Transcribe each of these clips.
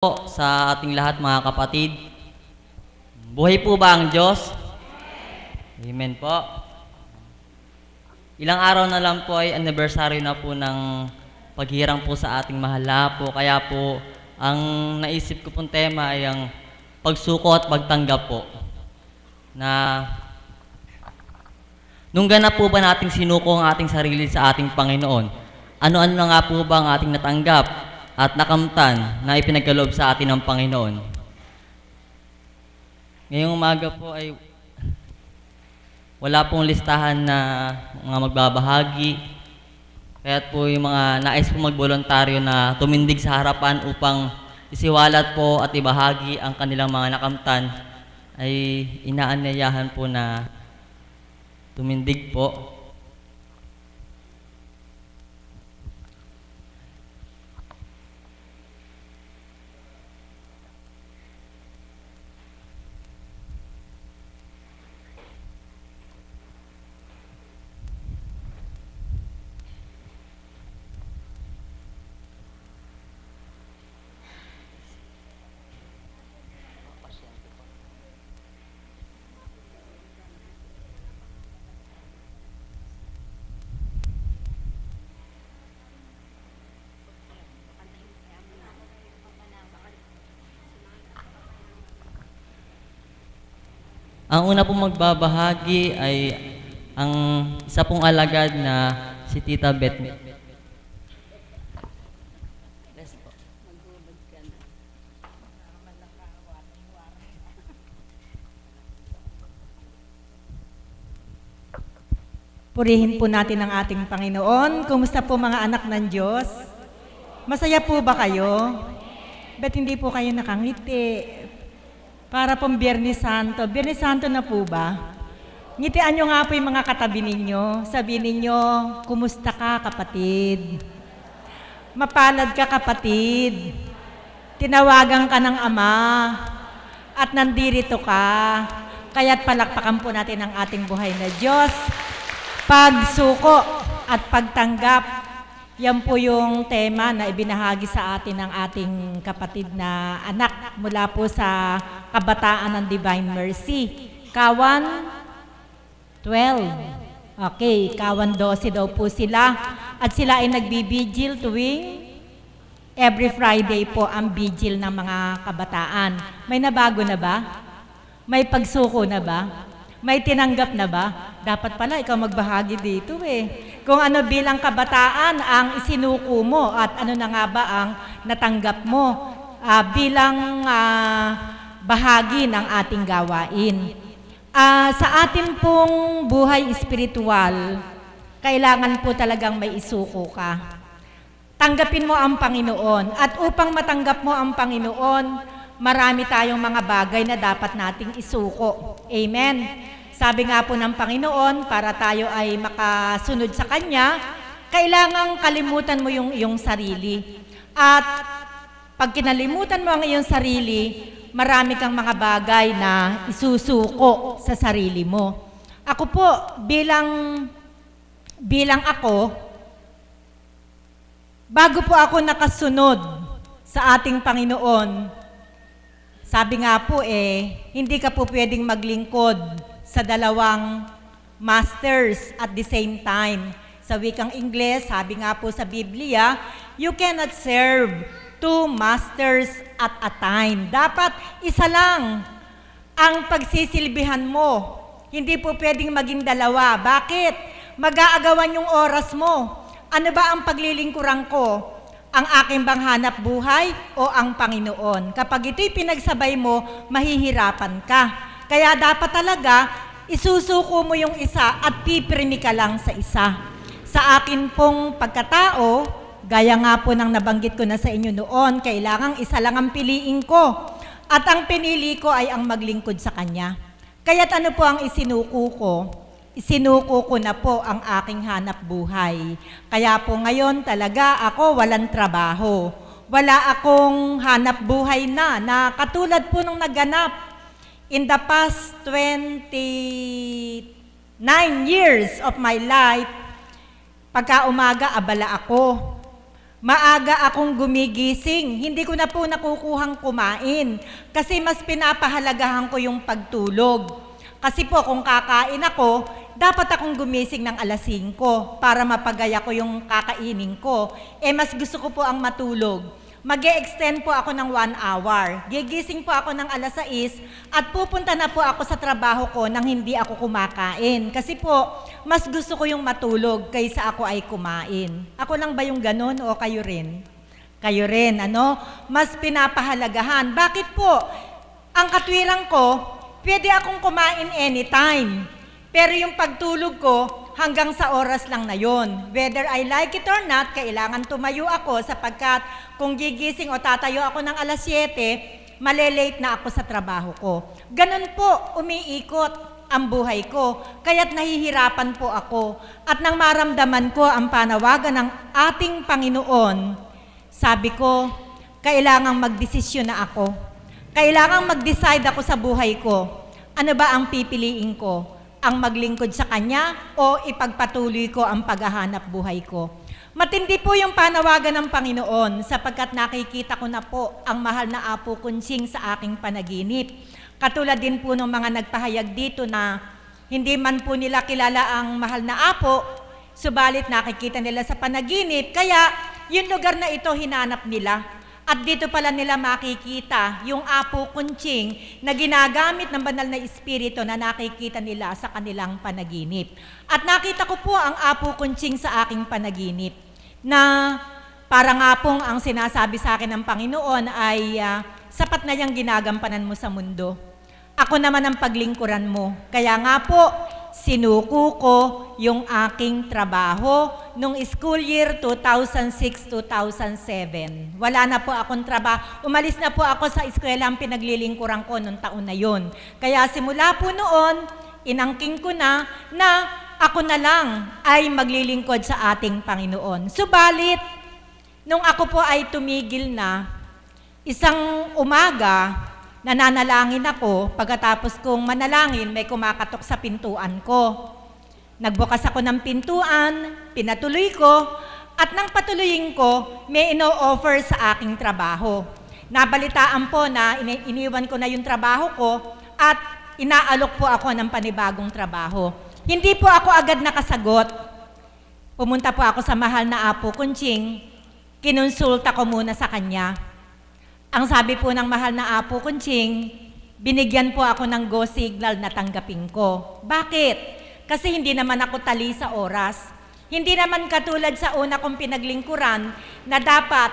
Po sa ating lahat mga kapatid. Buhay po ba ang Diyos? Amen po. Ilang araw na lang po ay anniversary na po ng paghirang po sa ating mahal po. Kaya po, ang naisip ko pong tema ay ang pagsuko at pagtanggap po. Na nung ganap po ba nating sinuko ang ating sarili sa ating Panginoon, ano-ano na nga po ba ang ating natanggap at nakamtan na ipinagkaloob sa atin ng Panginoon? Ngayong umaga po ay wala pong listahan na mga magbabahagi. Kaya't po yung mga nais po magboluntaryo na tumindig sa harapan upang isiwalat po at ibahagi ang kanilang mga nakamtan ay inaanyayahan po na tumindig po. Ang una pong magbabahagi ay ang isa pong alagad na si Tita Beth. Purihin po natin ang ating Panginoon. Kumusta po mga anak ng Diyos? Masaya po ba kayo? Ba't hindi po kayo nakangiti? Para pong Biyernes Santo. Biyernes Santo na po ba? Ngitian nyo nga po yung mga katabi ninyo. Sabihin ninyo, kumusta ka kapatid? Mapalad ka kapatid. Tinawagan ka ng Ama. At nandirito ka. Kaya't palakpakan po natin ang ating buhay na Diyos. Pagsuko at pagtanggap. Yan po yung tema na ibinahagi sa atin ng ating kapatid na anak mula po sa Kabataan ng Divine Mercy. Kawan 12. Okay, Kawan 12 daw po sila. At sila ay nagbibigil tuwing every Friday po ang vigil ng mga kabataan. May nabago na ba? May pagsuko na ba? May tinanggap na ba? Dapat pala ikaw magbahagi dito eh. Kung ano bilang kabataan ang isinuko mo at ano na nga ba ang natanggap mo bilang bahagi ng ating gawain. Sa atin pong buhay espiritual, kailangan po talagang may isuko ka. Tanggapin mo ang Panginoon. At upang matanggap mo ang Panginoon, marami tayong mga bagay na dapat nating isuko. Amen. Sabi nga po ng Panginoon, para tayo ay makasunod sa Kanya, kailangang kalimutan mo yung iyong sarili. At pag kinalimutan mo ang iyong sarili, marami kang mga bagay na isusuko sa sarili mo. Ako po, bilang ako, bago po ako nakasunod sa ating Panginoon, sabi nga po hindi ka po pwedeng maglingkod sa dalawang masters at the same time. Sa wikang Ingles, sabi nga po sa Biblia, you cannot serve two masters at a time. Dapat isa lang ang pagsisilbihan mo. Hindi po pwedeng maging dalawa. Bakit? Mag-aagawan yung oras mo. Ano ba ang paglilingkuran ko? Ang aking bang hanap buhay o ang Panginoon? Kapag ito'y pinagsabay mo, mahihirapan ka. Kaya dapat talaga, isusuko mo yung isa at pipirmi ka lang sa isa. Sa akin pong pagkatao, gaya nga po ng nabanggit ko na sa inyo noon, kailangang isa lang ang piliin ko. At ang pinili ko ay ang maglingkod sa Kanya. Kaya't ano po ang isinuko ko? Isinuko ko na po ang aking hanap buhay. Kaya po ngayon talaga ako walang trabaho. Wala akong hanap buhay na katulad po nung naganap in the past 29 years of my life. Pagka umaga, abala ako. Maaga akong gumigising, hindi ko na po nakukuhang kumain kasi mas pinapahalagahan ko yung pagtulog. Kasi po kung kakain ako, dapat akong gumising ng alas 5 para mapagaya ko yung kakainin ko. Mas gusto ko po ang matulog. Mag-e-extend po ako ng 1 hour. Gigising po ako ng alas 6 at pupunta na po ako sa trabaho ko nang hindi ako kumakain. Kasi po, mas gusto ko yung matulog kaysa ako ay kumain. Ako lang ba yung ganon o kayo rin? Kayo rin, ano? Mas pinapahalagahan. Bakit po? Ang katwiran ko, pwede akong kumain anytime. Pero yung pagtulog ko, hanggang sa oras lang na yon. Whether I like it or not, kailangan tumayo ako sapagkat kung gigising o tatayo ako ng alas 7, malelate na ako sa trabaho ko. Ganun po, umiikot ang buhay ko. Kaya't nahihirapan po ako. At nang maramdaman ko ang panawagan ng ating Panginoon, sabi ko, kailangang magdesisyon na ako. Kailangang mag-decide ako sa buhay ko. Ano ba ang pipiliin ko? Ang maglingkod sa Kanya o ipagpatuloy ko ang paghahanap buhay ko? Matindi po yung panawagan ng Panginoon sapagkat nakikita ko na po ang mahal na Apo Kunching sa aking panaginip. Katulad din po ng mga nagpahayag dito na hindi man po nila kilala ang mahal na Apo, subalit nakikita nila sa panaginip, kaya yung lugar na ito hinanap nila. At dito pala nila makikita yung Apo Kunching na ginagamit ng banal na espiritu na nakikita nila sa kanilang panaginip. At nakita ko po ang Apo Kunching sa aking panaginip na para nga pong ang sinasabi sa akin ng Panginoon ay sapat na yung ginagampanan mo sa mundo. Ako naman ang paglingkuran mo. Kaya nga po, sinuko ko yung aking trabaho nung school year 2006-2007. Wala na po akong trabaho. Umalis na po ako sa eskwela ang pinaglilingkuran ko nung taon na yon. Kaya simula po noon, inangking ko na ako na lang ay maglilingkod sa ating Panginoon. Subalit, nung ako po ay tumigil na, isang umaga, nananalangin ako, pagkatapos kong manalangin, may kumakatok sa pintuan ko. Nagbukas ako ng pintuan, pinatuloy ko, at nang patuloyin ko, may ino-offer sa aking trabaho. Nabalitaan po na iniwan ko na yung trabaho ko at inaalok po ako ng panibagong trabaho. Hindi po ako agad nakasagot. Pumunta po ako sa mahal na Apo Kunching, kinonsulta ko muna sa kanya. Ang sabi po ng mahal na Apo Kunching, binigyan po ako ng go signal na tanggapin ko. Bakit? Kasi hindi naman ako tali sa oras. Hindi naman katulad sa una kong pinaglingkuran na dapat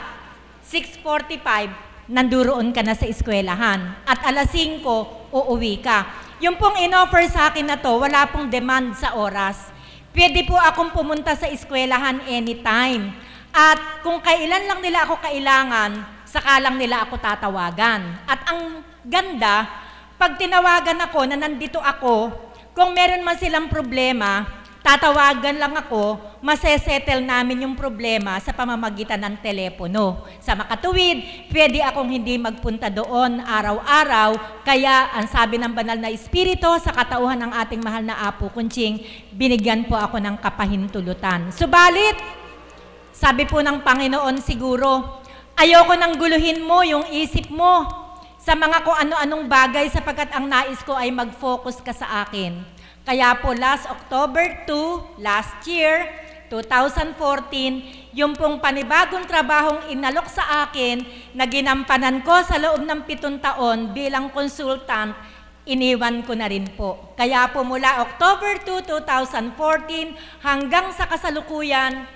6:45, nanduroon ka na sa eskwelahan at alas 5, uuwi ka. Yung pong in-offer sa akin na to, wala pong demand sa oras. Pwede po akong pumunta sa eskwelahan anytime. At kung kailan lang nila ako kailangan, saka lang nila ako tatawagan. At ang ganda, pag tinawagan ako na nandito ako, kung meron man silang problema, tatawagan lang ako, masesettle namin yung problema sa pamamagitan ng telepono. Sa makatuwid, pwede akong hindi magpunta doon araw-araw, kaya ang sabi ng banal na espiritu sa katauhan ng ating mahal na Apo Kunching, binigyan po ako ng kapahintulutan. Subalit, sabi po ng Panginoon siguro, ayoko nang guluhin mo yung isip mo sa mga kung ano-anong bagay sapagkat ang nais ko ay mag-focus ka sa akin. Kaya po last October 2, last year, 2014, yung pong panibagong trabahong inalok sa akin na ginampanan ko sa loob ng 7 taon bilang consultant, iniwan ko na rin po. Kaya po mula October 2, 2014 hanggang sa kasalukuyan,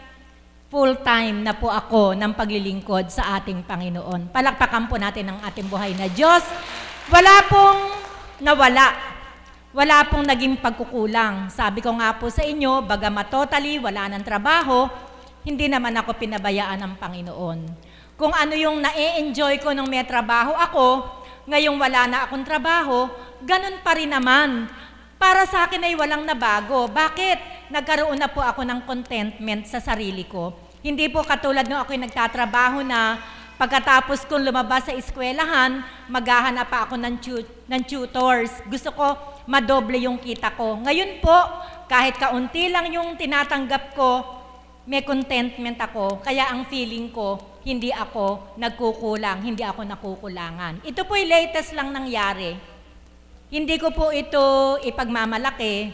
full-time na po ako ng paglilingkod sa ating Panginoon. Palakpakan po natin ang ating buhay na Diyos. Wala pong nawala. Wala pong naging pagkukulang. Sabi ko nga po sa inyo, bagamat totally wala ng trabaho, hindi naman ako pinabayaan ng Panginoon. Kung ano yung na-enjoy ko nung may trabaho ako, ngayong wala na akong trabaho, ganun pa rin naman. Para sa akin ay walang nabago. Bakit? Nagkaroon na po ako ng contentment sa sarili ko. Hindi po katulad nung ako'y nagtatrabaho na pagkatapos kong lumabas sa eskwelahan, maghahanap pa ako ng tutors. Gusto ko madoble yung kita ko. Ngayon po, kahit kaunti lang yung tinatanggap ko, may contentment ako, kaya ang feeling ko, hindi ako nagkukulang, hindi ako nakukulangan. Ito po yung latest lang nangyari. Hindi ko po ito ipagmamalaki.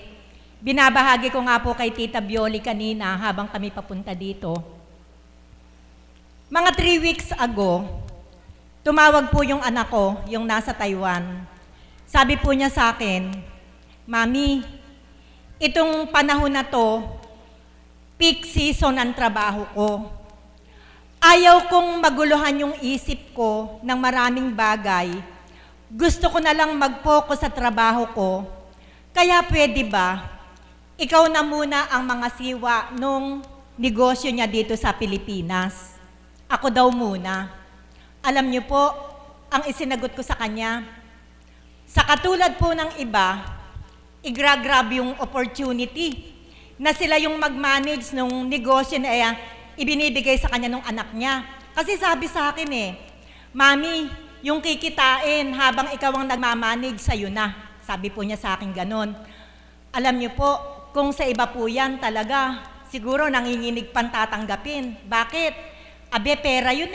Binabahagi ko nga po kay Tita Bioli kanina habang kami papunta dito. Mga 3 weeks ago, tumawag po yung anak ko, yung nasa Taiwan. Sabi po niya sa akin, Mami, itong panahon na to, peak season ang trabaho ko. Ayaw kong maguluhan yung isip ko ng maraming bagay. Gusto ko na lang mag-focus sa trabaho ko. Kaya pwede ba, ikaw na muna ang mga siwa nung negosyo niya dito sa Pilipinas. Ako daw muna. Alam niyo po, ang isinagot ko sa kanya, sa katulad po ng iba, igra-grab yung opportunity na sila yung mag-manage nung negosyo na ibinibigay sa kanya nung anak niya. Kasi sabi sa akin Mami, yung kikitain habang ikaw ang nagmamanage sa'yo na. Sabi po niya sa akin ganon. Alam niyo po, kung sa iba po yan talaga, siguro nanginginig pang tatanggapin. Bakit? Abe, pera yun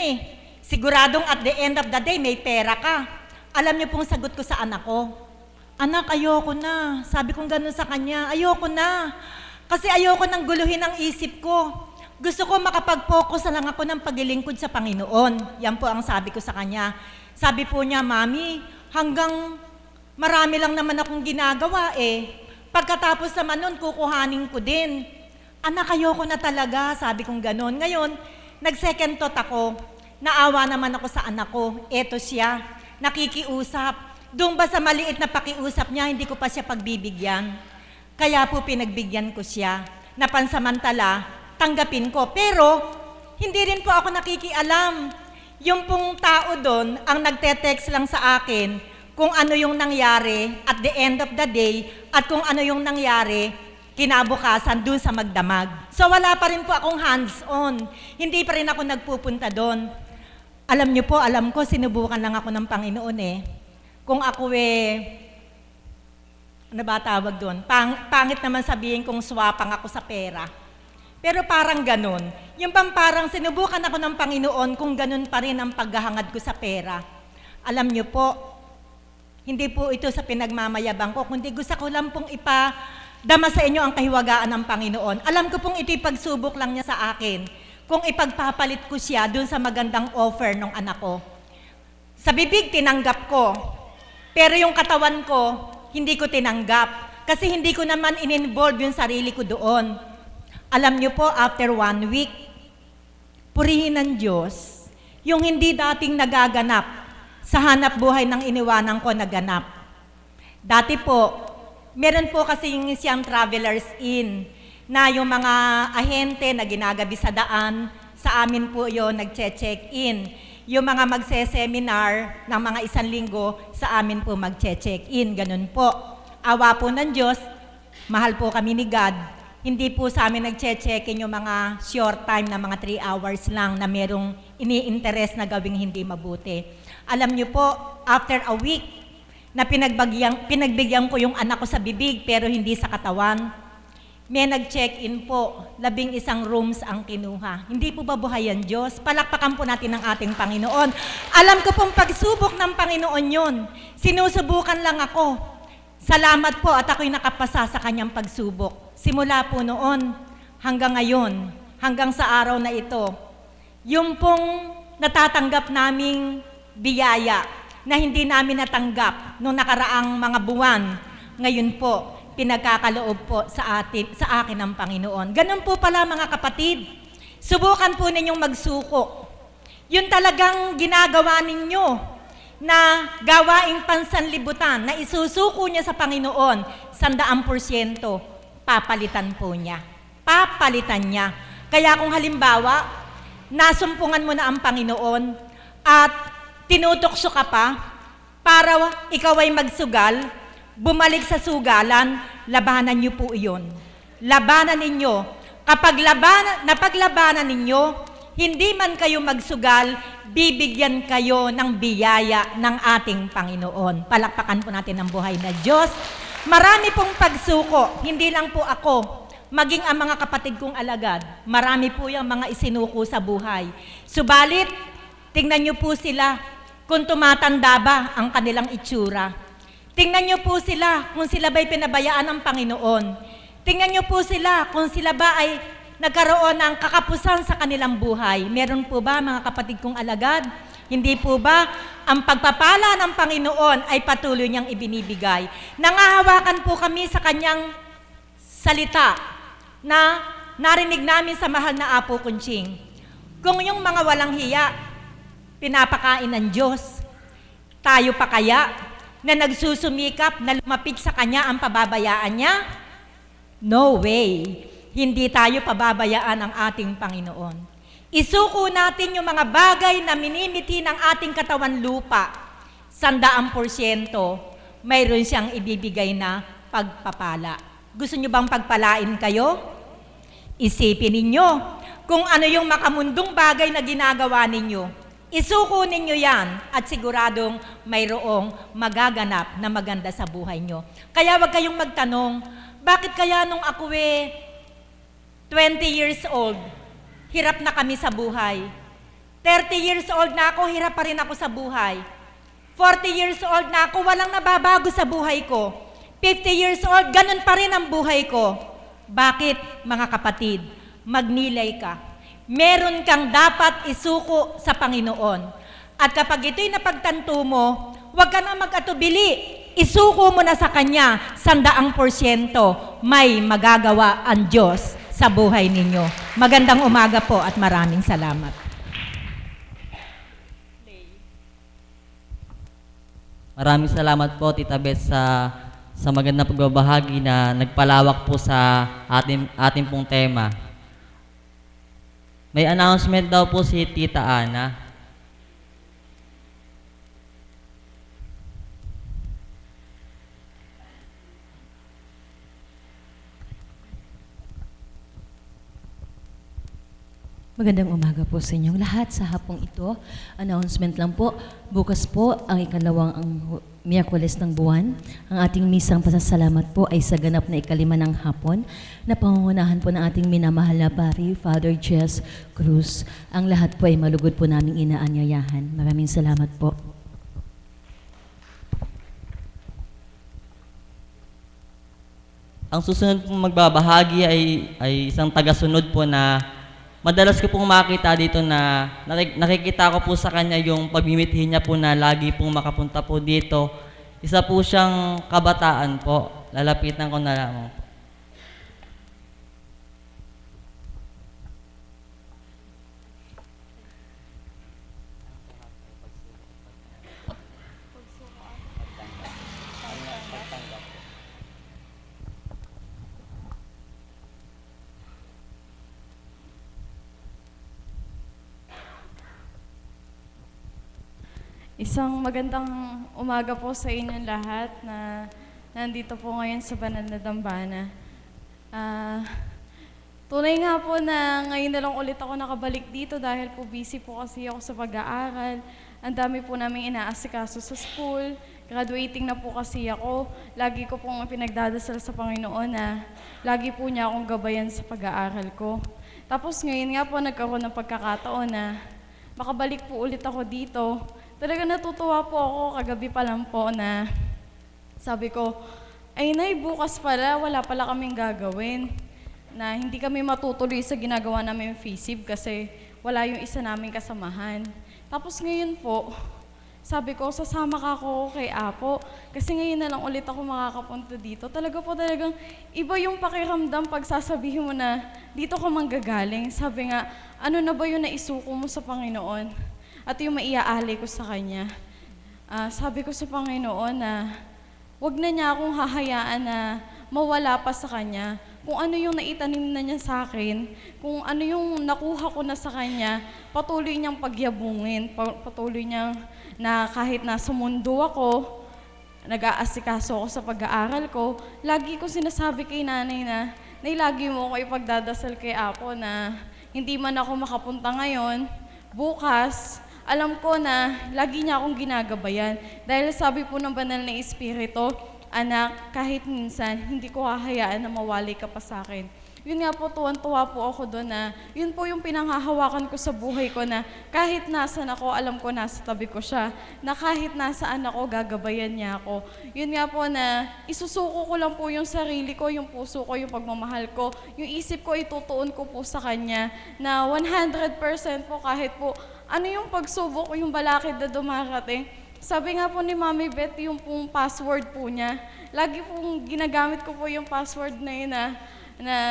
Siguradong at the end of the day, may pera ka. Alam niyo pong sagot ko sa anak ko, Anak, ayoko na. Sabi kong gano'n sa kanya, ayoko na. Kasi ayoko nang guluhin ang isip ko. Gusto ko makapag-focus na lang ako ng paglilingkod sa Panginoon. Yan po ang sabi ko sa kanya. Sabi po niya, Mami, hanggang marami lang naman akong ginagawa Pagkatapos naman nun, kukuhanin ko din. Anak, ayoko na talaga. Sabi kong gano'n. Ngayon, nag-second thought ako. Naawa naman ako sa anak ko. Eto siya, nakikiusap. Doon ba sa maliit na pakiusap niya, hindi ko pa siya pagbibigyan. Kaya po pinagbigyan ko siya. Napansamantala, tanggapin ko. Pero, hindi rin po ako nakikialam. Yung pong tao doon, ang nagte-text lang sa akin kung ano yung nangyari at the end of the day at kung ano yung nangyari kinabukasan doon sa magdamag. So wala pa rin po akong hands-on. Hindi pa rin ako nagpupunta doon. Alam niyo po, alam ko, sinubukan lang ako ng Panginoon Kung ako ano ba tawag doon? Pangit naman sabihin kung swapang ako sa pera. Pero parang ganun. Yung parang sinubukan ako ng Panginoon kung ganun pa rin ang paghahangad ko sa pera. Alam niyo po, hindi po ito sa pinagmamayabang ko, kundi gusto ko lang pong ipadama sa inyo ang kahiwagaan ng Panginoon. Alam ko pong ito'y pagsubok lang niya sa akin kung ipagpapalit ko siya dun sa magandang offer ng anak ko. Sa bibig, tinanggap ko. Pero yung katawan ko, hindi ko tinanggap. Kasi hindi ko naman in-involve yung sarili ko doon. Alam niyo po, after 1 week, purihin ng Diyos, yung hindi dating nagaganap sa hanap buhay ng iniwanan ko naganap. Dati po, meron po kasi yung siyang travelers in, na yung mga ahente na ginagabi sa daan, sa amin po yun, nagche-check in. Yung mga magse-seminar ng mga 1 linggo, sa amin po magche-check in. Ganun po. Awa po ng Diyos, mahal po kami ni God. Hindi po sa amin nagche-check in yung mga short time na mga 3 hours lang na merong ini-interest na gawing hindi mabuti. Alam niyo po, after a week na pinagbigyan ko yung anak ko sa bibig pero hindi sa katawan, may nag-check-in po, 11 rooms ang kinuha. Hindi po ba buhay ang Diyos? Palakpakan po natin ang ating Panginoon. Alam ko pong pagsubok ng Panginoon yun. Sinusubukan lang ako. Salamat po at ako'y nakapasa sa kanyang pagsubok. Simula po noon hanggang ngayon, hanggang sa araw na ito, yung pong natatanggap naming biyaya na hindi namin natanggap noong nakaraang mga buwan, ngayon po, pinagkakaloob po sa akin ng Panginoon. Ganun po pala mga kapatid. Subukan po ninyong magsuko. Yun talagang ginagawa ninyo na gawaing pansanlibutan na isusuko niya sa Panginoon, 100%, papalitan po niya. Papalitan niya. Kaya kung halimbawa, nasumpungan mo na ang Panginoon at tinutokso ka pa para ikaw ay magsugal, bumalik sa sugalan, labanan niyo po iyon. Labanan ninyo. Kapag napaglabanan ninyo, hindi man kayo magsugal, bibigyan kayo ng biyaya ng ating Panginoon. Palakpakan po natin ang buhay na Diyos. Marami pong pagsuko, hindi lang po ako. maging ang mga kapatid kong alagad. Marami po yung mga isinuko sa buhay. Subalit, tingnan niyo po sila kung tumatanda ba ang kanilang itsura. Tingnan niyo po sila kung sila ba'y pinabayaan ng Panginoon. Tingnan niyo po sila kung sila ba ay nagkaroon ng kakapusan sa kanilang buhay. Meron po ba mga kapatid kong alagad? Hindi po ba ang pagpapala ng Panginoon ay patuloy niyang ibinibigay? Nangahawakan po kami sa kanyang salita na narinig namin sa mahal na Apo Kunching. Kung yung mga walang hiya, pinapakain ng Diyos, tayo pa kaya na nagsusumikap na lumapit sa Kanya ang pababayaan niya? No way. Hindi tayo pababayaan ng ating Panginoon. Isuko natin yung mga bagay na minimiti ng ating katawan lupa. 100%, mayroon siyang ibibigay na pagpapala. Gusto nyo bang pagpalain kayo? Isipin ninyo kung ano yung makamundong bagay na ginagawa ninyo. Isuko ninyo yan at siguradong mayroong magaganap na maganda sa buhay nyo. Kaya wag kayong magtanong, bakit kaya nung ako 20 years old, hirap na kami sa buhay. 30 years old na ako, hirap pa rin ako sa buhay. 40 years old na ako, walang nababago sa buhay ko. 50 years old, ganun pa rin ang buhay ko. Bakit, mga kapatid? Magnilay ka. Meron kang dapat isuko sa Panginoon. At kapag ito'y napagtanto mo, huwag ka na mag-atubili. Isuko mo na sa Kanya, 100% may magagawa ang Diyos sa buhay ninyo. Magandang umaga po at maraming salamat. Maraming salamat po, Tita Beth, sa magandang pagbabahagi na nagpalawak po sa ating pong tema. May announcement daw po si Tita Ana. Magandang umaga po sa inyong lahat sa hapong ito. Announcement lang po, bukas po ang ikalawang Miyerkules ng buwan. Ang ating misang pasasalamat po ay sa ganap na 5 ng hapon na pangungunahan po ng ating minamahal na pari, Father Jess Cruz. Ang lahat po ay malugod po naming inaanyayahan. Maraming salamat po. Ang susunod pong magbabahagi ay isang tagasunod po na madalas ko pong makita dito na nakikita ko po sa kanya yung pagmimithi niya po na lagi pong makapunta po dito. Isa po siyang kabataan po. Lalapitan ko na lang. Isang magandang umaga po sa inyong lahat na nandito po ngayon sa Banal na Dambana. Tunay nga po na ngayon na lang ulit ako nakabalik dito dahil po busy po kasi ako sa pag-aaral. Ang dami po naming inaasikaso sa school. Graduating na po kasi ako. Lagi ko pong pinagdadasal sa Panginoon na lagi po niya akong gabayan sa pag-aaral ko. Tapos ngayon nga po nagkaroon ng pagkakataon na makabalik po ulit ako dito. Talaga natutuwa po ako kagabi pa lang po na sabi ko, ay nay, bukas pala, wala pala kaming gagawin. Na hindi kami matutuloy sa ginagawa namin FISIB kasi wala yung isa naming kasamahan. Tapos ngayon po, sabi ko, sasama ka ako kay Apo kasi ngayon na lang ulit ako makakapunta dito. Talagang iba yung pakiramdam pag sasabihin mo na dito ka manggagaling. Sabi nga, ano na ba yung naisuko mo sa Panginoon? At yung maiaalay ko sa Kanya. Sabi ko sa Panginoon na wag na niya akong hahayaan na mawala pa sa Kanya. Kung ano yung naitanim na niya sa akin, kung ano yung nakuha ko na sa Kanya, patuloy niyang pagyabungin, patuloy niyang na kahit nasa mundo ako, nag-aasikaso ako sa pag-aaral ko, lagi ko sinasabi kay nanay na, nay, lagi mo ako ipagdadasal kay Apo na hindi man ako makapunta ngayon, bukas, alam ko na lagi niya akong ginagabayan. Dahil sabi po ng Banal na Espiritu, anak, kahit minsan, hindi ko hahayaan na mawalay ka pa sa akin. Yun nga po, tuwan-tuwa po ako doon na yun po yung pinanghahawakan ko sa buhay ko na kahit nasan ako, alam ko nasa tabi ko siya. Na kahit nasaan ako, gagabayan niya ako. Yun nga po na isusuko ko lang po yung sarili ko, yung puso ko, yung pagmamahal ko. Yung isip ko, itutuon ko po sa kanya na 100% po kahit po ano yung pagsubok, yung balakid na dumarating. Sabi nga po ni Mami Beth, yung pong password po niya, lagi pong ginagamit ko po yung password na yun na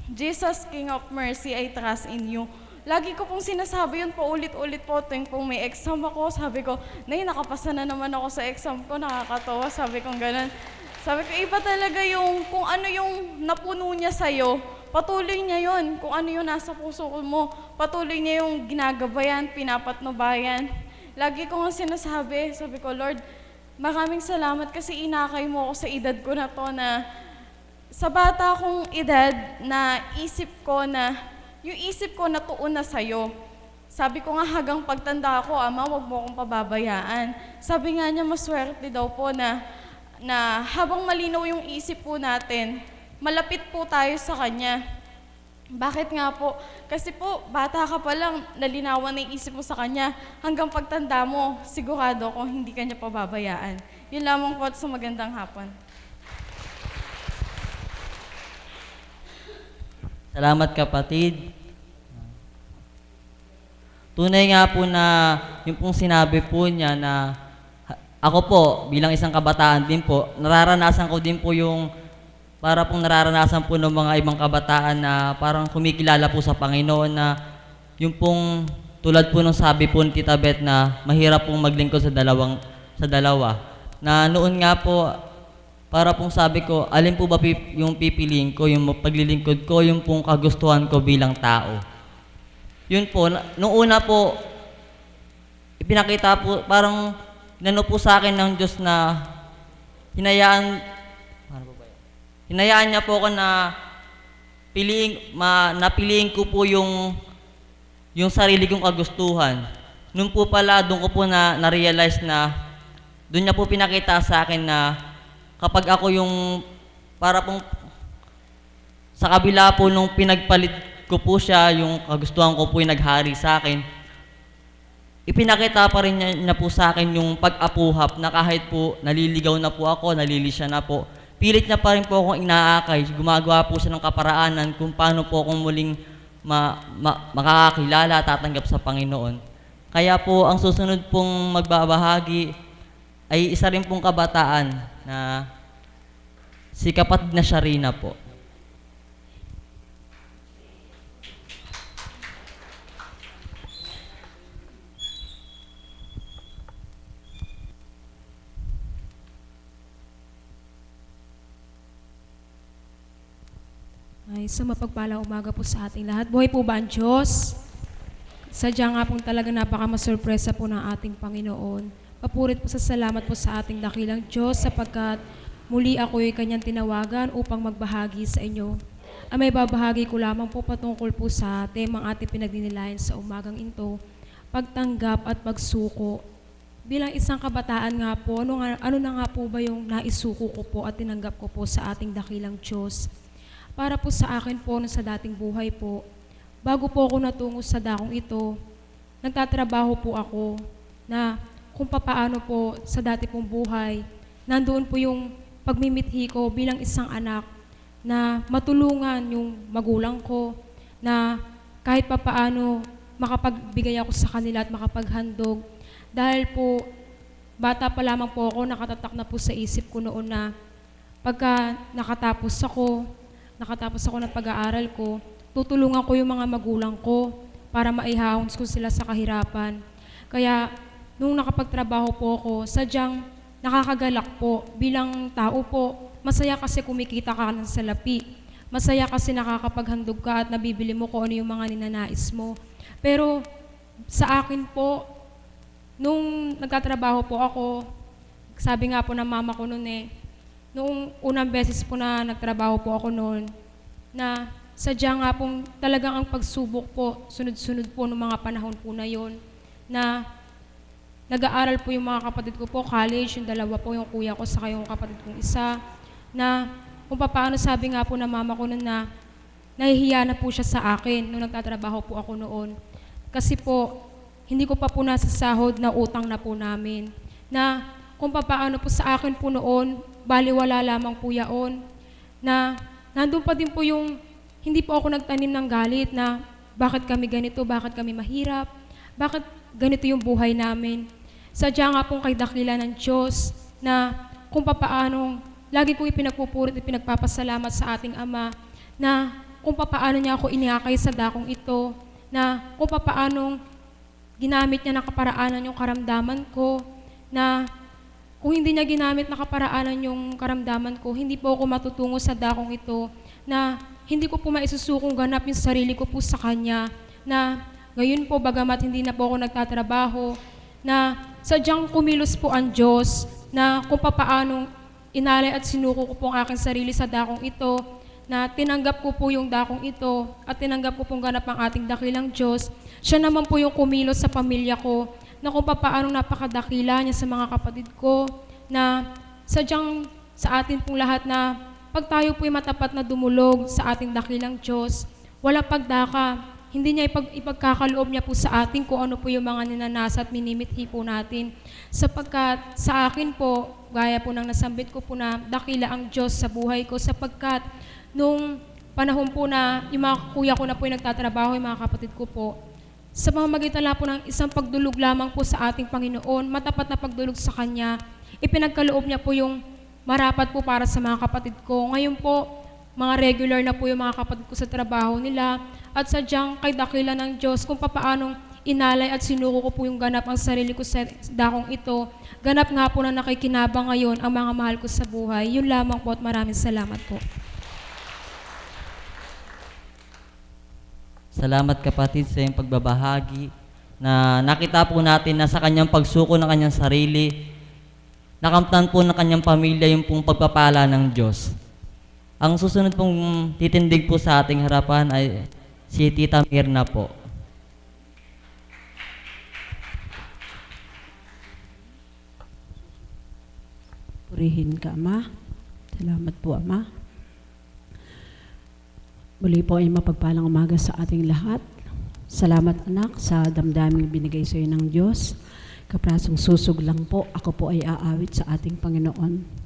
Jesus, King of Mercy, I trust in you. Lagi ko pong sinasabi yun po ulit-ulit po tuwing pong may exam ako. Sabi ko, Nay, nakapasa na naman ako sa exam ko, nakakatawa. Sabi ko gano'n. Sabi ko, iba talaga yung kung ano yung napuno niya sa'yo, patuloy niya yun. Kung ano yung nasa puso mo, patuloy niya yung ginagabayan, pinapatnubayan. Lagi ko nga sinasabi, sabi ko, Lord, maraming salamat kasi inakay mo ako sa edad ko na to na sa bata kong edad na isip ko na, yung isip ko na tuon na sa'yo. Sabi ko nga hanggang pagtanda ko, Ama, wag mo akong pababayaan. Sabi nga niya, maswerte daw po na habang malinaw yung isip po natin, malapit po tayo sa Kanya. Bakit nga po? Kasi po, bata ka pa lang, nalinawan na yung isip mo sa Kanya. Hanggang pagtanda mo, sigurado ko hindi Kanya pababayaan. Yun lamang po sa magandang hapon. Salamat kapatid. Tunay nga po na yung pong sinabi po niya na ako po bilang isang kabataan din po, nararanasan ko din po yung para pong nararanasan po ng mga ibang kabataan na parang kumikilala po sa Panginoon na yung pong tulad po ng sabi po ni Tita Beth na mahirap pong maglingkod sa dalawa. Na noon nga po para pong sabi ko, alin po ba yung pipiliin ko, yung paglilingkod ko, yung pong kagustuhan ko bilang tao. Yun po, noong una po, ipinakita po, parang nano po sa akin ng Diyos na hinayaan niya po ako na napiliin ko po yung sarili kong kagustuhan. Noon po pala, doon ko po na-realize na, doon niya po pinakita sa akin na kapag ako yung, para pong, sa kabila po nung pinagpalit ko po siya, yung kagustuhan ko po yung naghari sa akin, ipinakita pa rin niya po sa akin yung pag-apuhap na kahit po naliligaw na po ako, nalilisya na po, pilit niya pa rin po akong inaakay, gumagawa po siya ng kaparaanan kung paano po akong muling makakakilala, tatanggap sa Panginoon. Kaya po, ang susunod pong magbabahagi ay isa rin pong kabataan na si kapatid na Sharina po. Ay, sa mapagpalang umaga po sa ating lahat. Buhay po ba ang Diyos? Sadya nga pong talaga napaka-masurpresa po ng ating Panginoon. Papurit po sa salamat po sa ating dakilang Diyos sapagkat muli ako'y kanyang tinawagan upang magbahagi sa inyo. Ang may babahagi ko lamang po patungkol po sa temang ating pinagdinilayan sa umagang ito, pagtanggap at pagsuko. Bilang isang kabataan nga po, ano na nga po ba yung naisuko ko po at tinanggap ko po sa ating dakilang Diyos? Para po sa akin po sa dating buhay po, bago po ako natungo sa dakong ito, nagtatrabaho po ako na kung papaano po sa dati pong buhay, nandoon po yung pagmimithi ko bilang isang anak na matulungan yung magulang ko, na kahit papaano makapagbigay ako sa kanila at makapaghandog. Dahil po, bata pa lamang po ako, nakatatak na po sa isip ko noon na pagka nakatapos ako ng pag-aaral ko, tutulungan ko yung mga magulang ko para maihahon ko sila sa kahirapan. Kaya, nung nakapagtrabaho po ako, sadyang nakakagalak po. Bilang tao po, masaya kasi kumikita ka ng salapi. Masaya kasi nakakapaghandog ka at nabibili mo kung ano yung mga ninanais mo. Pero sa akin po, nung nagtatrabaho po ako, sabi nga po ng mama ko noon noong unang beses po na nagtrabaho po ako noon, na sadya nga pong talagang ang pagsubok po, sunod-sunod po ng mga panahon po na yon, na nag-aaral po yung mga kapatid ko po, college, yung dalawa po, yung kuya ko, saka yung kapatid kong isa, na kung paano sabi nga po ng mama ko noon na nahihiya na po siya sa akin nung nagtatrabaho po ako noon. Kasi po, hindi ko pa po nasa sahod na utang na po namin. Na kung papaano po sa akin po noon, baliwala lamang po yaon. Na nandun pa din po yung, hindi po ako nagtanim ng galit na bakit kami ganito, bakit kami mahirap, bakit ganito yung buhay namin. Sadya nga pong kay dakila ng Diyos na kung papaanong lagi ko ipinagpupurit at pinagpapasalamat sa ating Ama na kung papaano niya ako iniakay sa dakong ito, na kung papaanong ginamit niya na kaparaanan yung karamdaman ko, na kung hindi niya ginamit na kaparaanan yung karamdaman ko, hindi po ako matutungo sa dakong ito, na hindi ko po maisusukong ganap yung sarili ko po sa Kanya, na ngayon po bagamat hindi na po ako nagtatrabaho, na sadyang kumilos po ang Diyos, na kung papaanong inalay at sinuko ko po ang aking sarili sa dakong ito, na tinanggap ko po yung dakong ito at tinanggap ko pong ganap ang ating dakilang Diyos. Siya naman po yung kumilos sa pamilya ko na kung papaanong napakadakila niya sa mga kapatid ko, na sadyang sa atin pong lahat na pag tayo po'y matapat na dumulog sa ating dakilang Diyos, wala pagdaka, hindi niya ipagkakaloob niya po sa atin kung ano po yung mga ninanasa at minimithi po natin. Sapagkat sa akin po, gaya po ng nasambit ko po na dakila ang Diyos sa buhay ko, sapagkat nung panahon po na yung mga kuya ko na po yung nagtatrabaho, yung mga kapatid ko po, sa pamamagitan lang po ng isang pagdulog lamang po sa ating Panginoon, matapat na pagdulog sa Kanya, ipinagkaloob niya po yung marapat po para sa mga kapatid ko. Ngayon po, mga regular na po yung mga kapatid ko sa trabaho nila, at sadyang kay dakila ng Diyos kung papaanong inalay at sinuko ko po yung ganap ang sarili ko sa dakong ito, ganap nga po na nakikinabang ngayon ang mga mahal ko sa buhay. Yun lamang po at maraming salamat po. Salamat kapatid sa iyong pagbabahagi na nakita po natin na sa kanyang pagsuko ng kanyang sarili, nakamtan po ng kanyang pamilya yung pong pagpapala ng Diyos. Ang susunod pong titindig po sa ating harapan ay si Tita Mirna po. Purihin ka, Ama. Salamat po, Ama. Muli po ay mapagpalang umaga sa ating lahat. Salamat, anak, sa damdaming binigay sa iyo ng Diyos. Kaprasong susog lang po, ako po ay aawit sa ating Panginoon.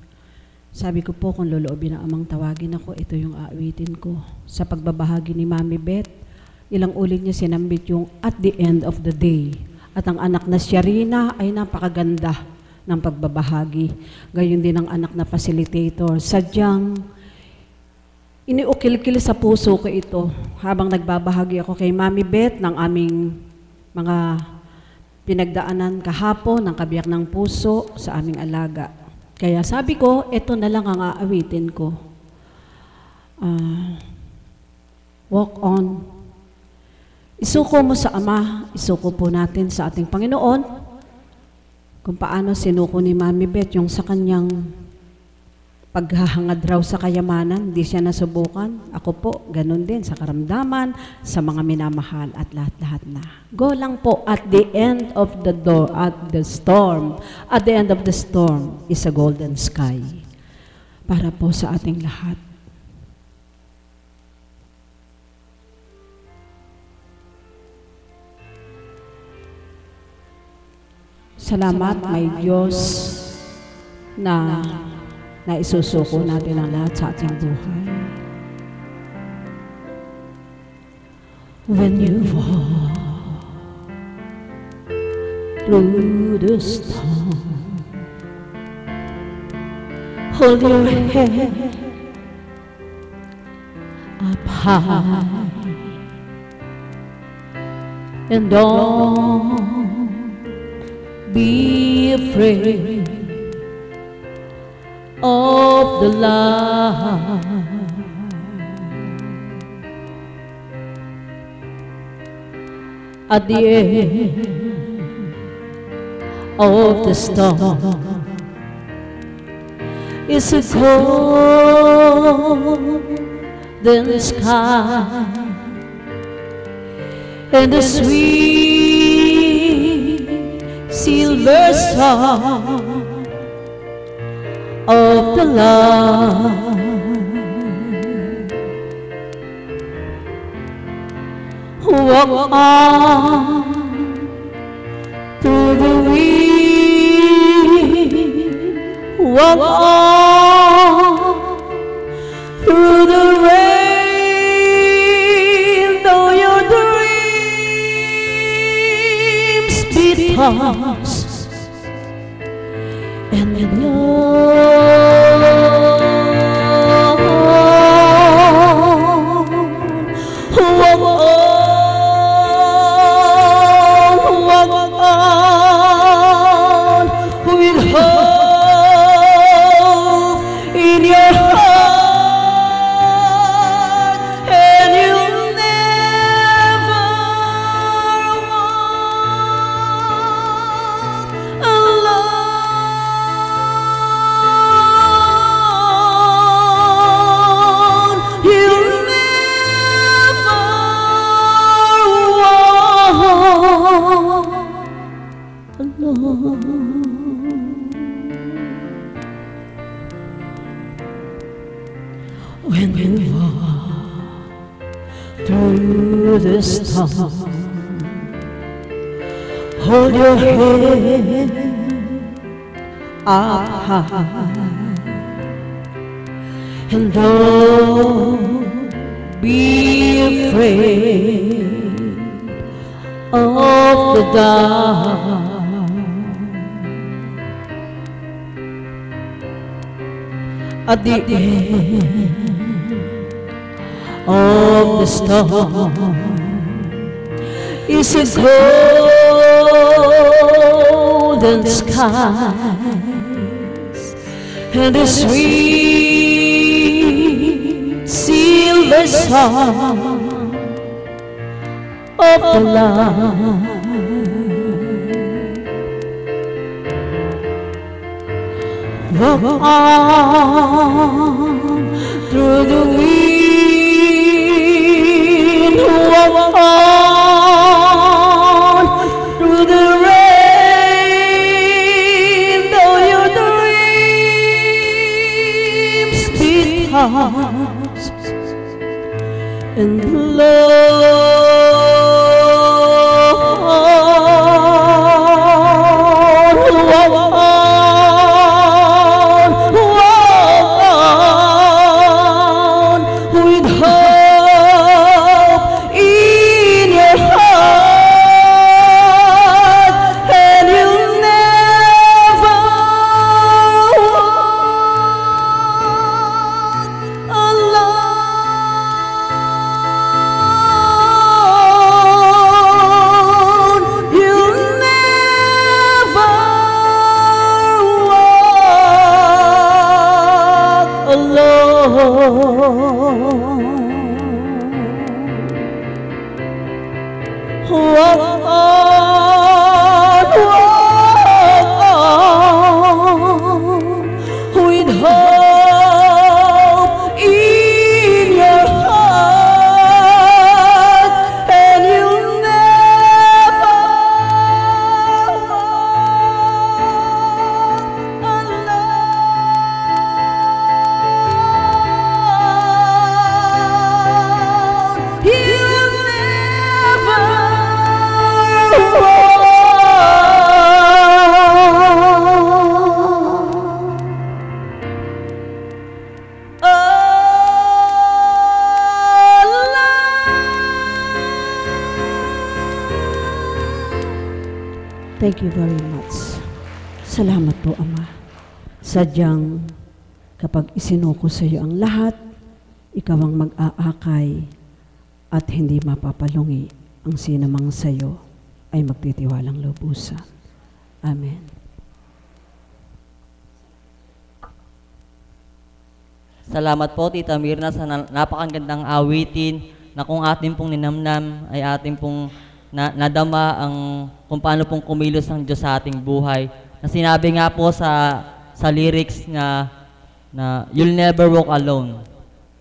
Sabi ko po, kung loloobin na amang tawagin ako, ito yung aawitin ko. Sa pagbabahagi ni Mami Beth, ilang ulit niya sinambit yung at the end of the day. At ang anak na si Rina ay napakaganda ng pagbabahagi. Gayon din ang anak na facilitator. Sadyang iniukil-kil sa puso ko ito habang nagbabahagi ako kay Mami Beth ng aming mga pinagdaanan kahapon ng kabiyak ng puso sa aming alaga. Kaya sabi ko, ito na lang ang aawitin ko. Walk on. Isuko mo sa Ama, isuko po natin sa ating Panginoon kung paano sinuko ni Mami Beth yung sa kanyang paghahangad raw sa kayamanan, hindi siya nasubukan. Ako po, ganun din sa karamdaman, sa mga minamahal at lahat-lahat na. Go lang po at the end of the door, at the storm. At the end of the storm is a golden sky. Para po sa ating lahat. Salamat, may Diyos na isusuko natin ang lahat sa ating buhay. When you walk through the storm, hold your head up high and don't be afraid of the light. At the end of the storm is a golden sky and the sweet silver song of the Lord. walk on through the wind, walk on through the rain, though your dreams be tossed and when you walk through the storm, hold your head up high and don't be afraid of the dark. At the end of the storm is a golden skies and a sweet silver song of the light. Walk on through the wind, walk on through the rain, though your dreams be tossed and blown. Thank you very much. Salamat po, Ama. Sadyang kapag isinuko sa iyo ang lahat, ikaw ang mag-aakay at hindi mapapalungi ang sinamang sa iyo ay magtitiwalang lubusan. Amen. Salamat po, Tita Mirna, sa napakagandang awitin na kung atin pong ninamnam ay atin pong nadama ang kung paano pong kumilos ang Diyos sa ating buhay. Na sinabi nga po sa lyrics na you'll never walk alone.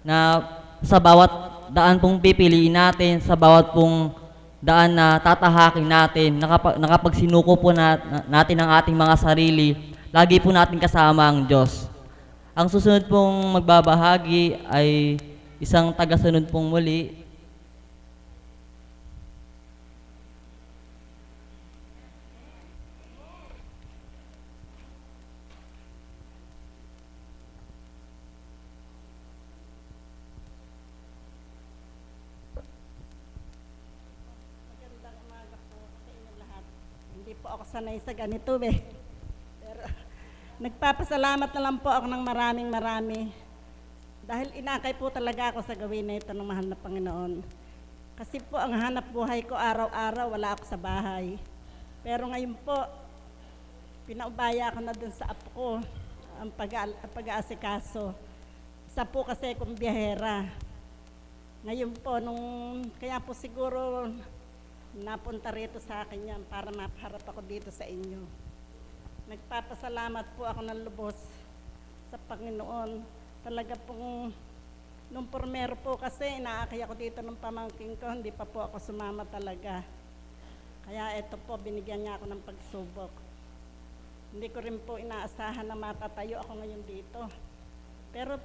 Na sa bawat daan pong pipiliin natin, sa bawat pong daan na tatahakin natin, na kapag sinuko po natin ang ating mga sarili, lagi po natin kasama ang Diyos. Ang susunod pong magbabahagi ay isang tagasunod pong muli. sanay sa ganito eh. Pero nagpapasalamat na lang po ako ng marami. Dahil inakay po talaga ako sa gawin na ito ng mahal na Panginoon. Kasi po ang hanap buhay ko araw-araw, wala ako sa bahay. Pero ngayon po, pinaubaya ako na dun sa apo ko, ang pag-aasikaso. Isa po kasi akong biyahera. Ngayon po, kaya po siguro napunta rito sa akin yan para mapaharap ako dito sa inyo. Nagpapasalamat po ako ng lubos sa Panginoon. Talaga pong, nung pormero po kasi, inaakay ako dito ng pamangking ko, hindi pa po ako sumama talaga. Kaya ito po, binigyan niya ako ng pagsubok. Hindi ko rin po inaasahan na matatayo ako ngayon dito. Pero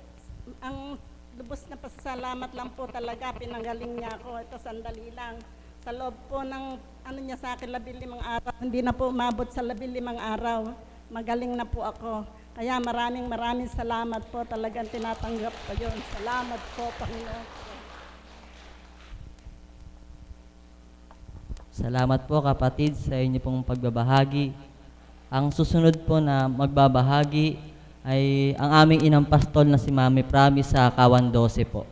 ang lubos na pasasalamat lang po talaga, pinanggaling niya ako. Ito, sandali lang. Sa loob po ng niya sa akin, 15 araw, hindi na po umabot sa 15 araw. Magaling na po ako. Kaya maraming salamat po. Talagang tinatanggap ko yun. Salamat po, Panginoon. Salamat po kapatid sa inyo pong pagbabahagi. Ang susunod po na magbabahagi ay ang aming inang pastol na si Mami Promise sa Kawan 12 po.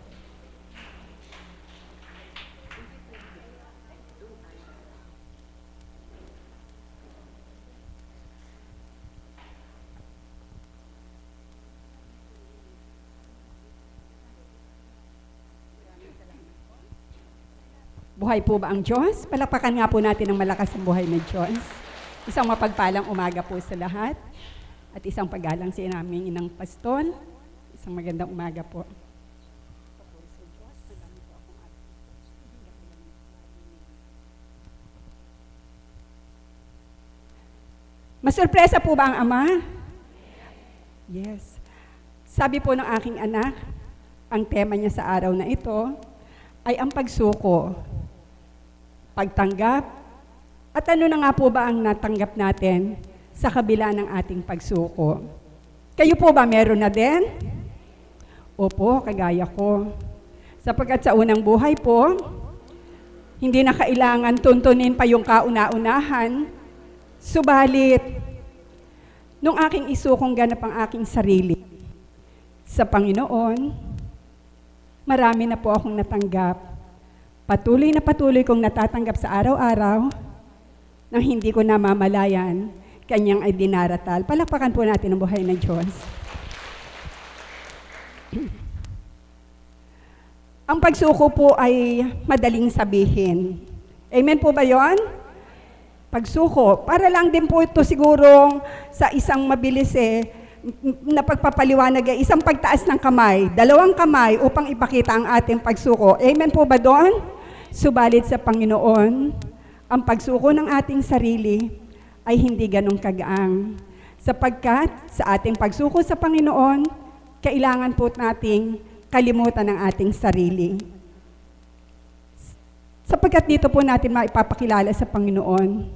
Buhay po ba ang Diyos? Palakpakan nga po natin ng malakas ang buhay ng Diyos. Isang mapagpalang umaga po sa lahat at isang paggalang sa naming inang pastol. Isang magandang umaga po. Masurpresa po ba ang Ama? Yes. Sabi po ng aking anak, ang tema niya sa araw na ito ay ang pagsuko, pagtanggap, at ano na nga po ba ang natanggap natin sa kabila ng ating pagsuko? Kayo po ba meron na din? Opo, kagaya ko. Sapagkat sa unang buhay po, hindi na kailangan tuntunin pa yung kauna-unahan, subalit, nung aking isukong ganap ang aking sarili sa Panginoon, marami na po akong natanggap. Patuloy kong natatanggap sa araw-araw nang hindi ko namamalayan, kanyang ay dinaratal. Palakpakan po natin ang buhay ng Diyos. Ang pagsuko po ay madaling sabihin. Amen po ba yon? Pagsuko. Para lang din po ito sigurong sa isang mabilis na pagpapaliwanag ay isang pagtaas ng kamay, 2 kamay upang ipakita ang ating pagsuko. Amen po ba doon? Subalit sa Panginoon, ang pagsuko ng ating sarili ay hindi ganong kagaang. Sapagkat sa ating pagsuko sa Panginoon, kailangan po nating kalimutan ang ating sarili. Sapagkat dito po natin maipapakilala sa Panginoon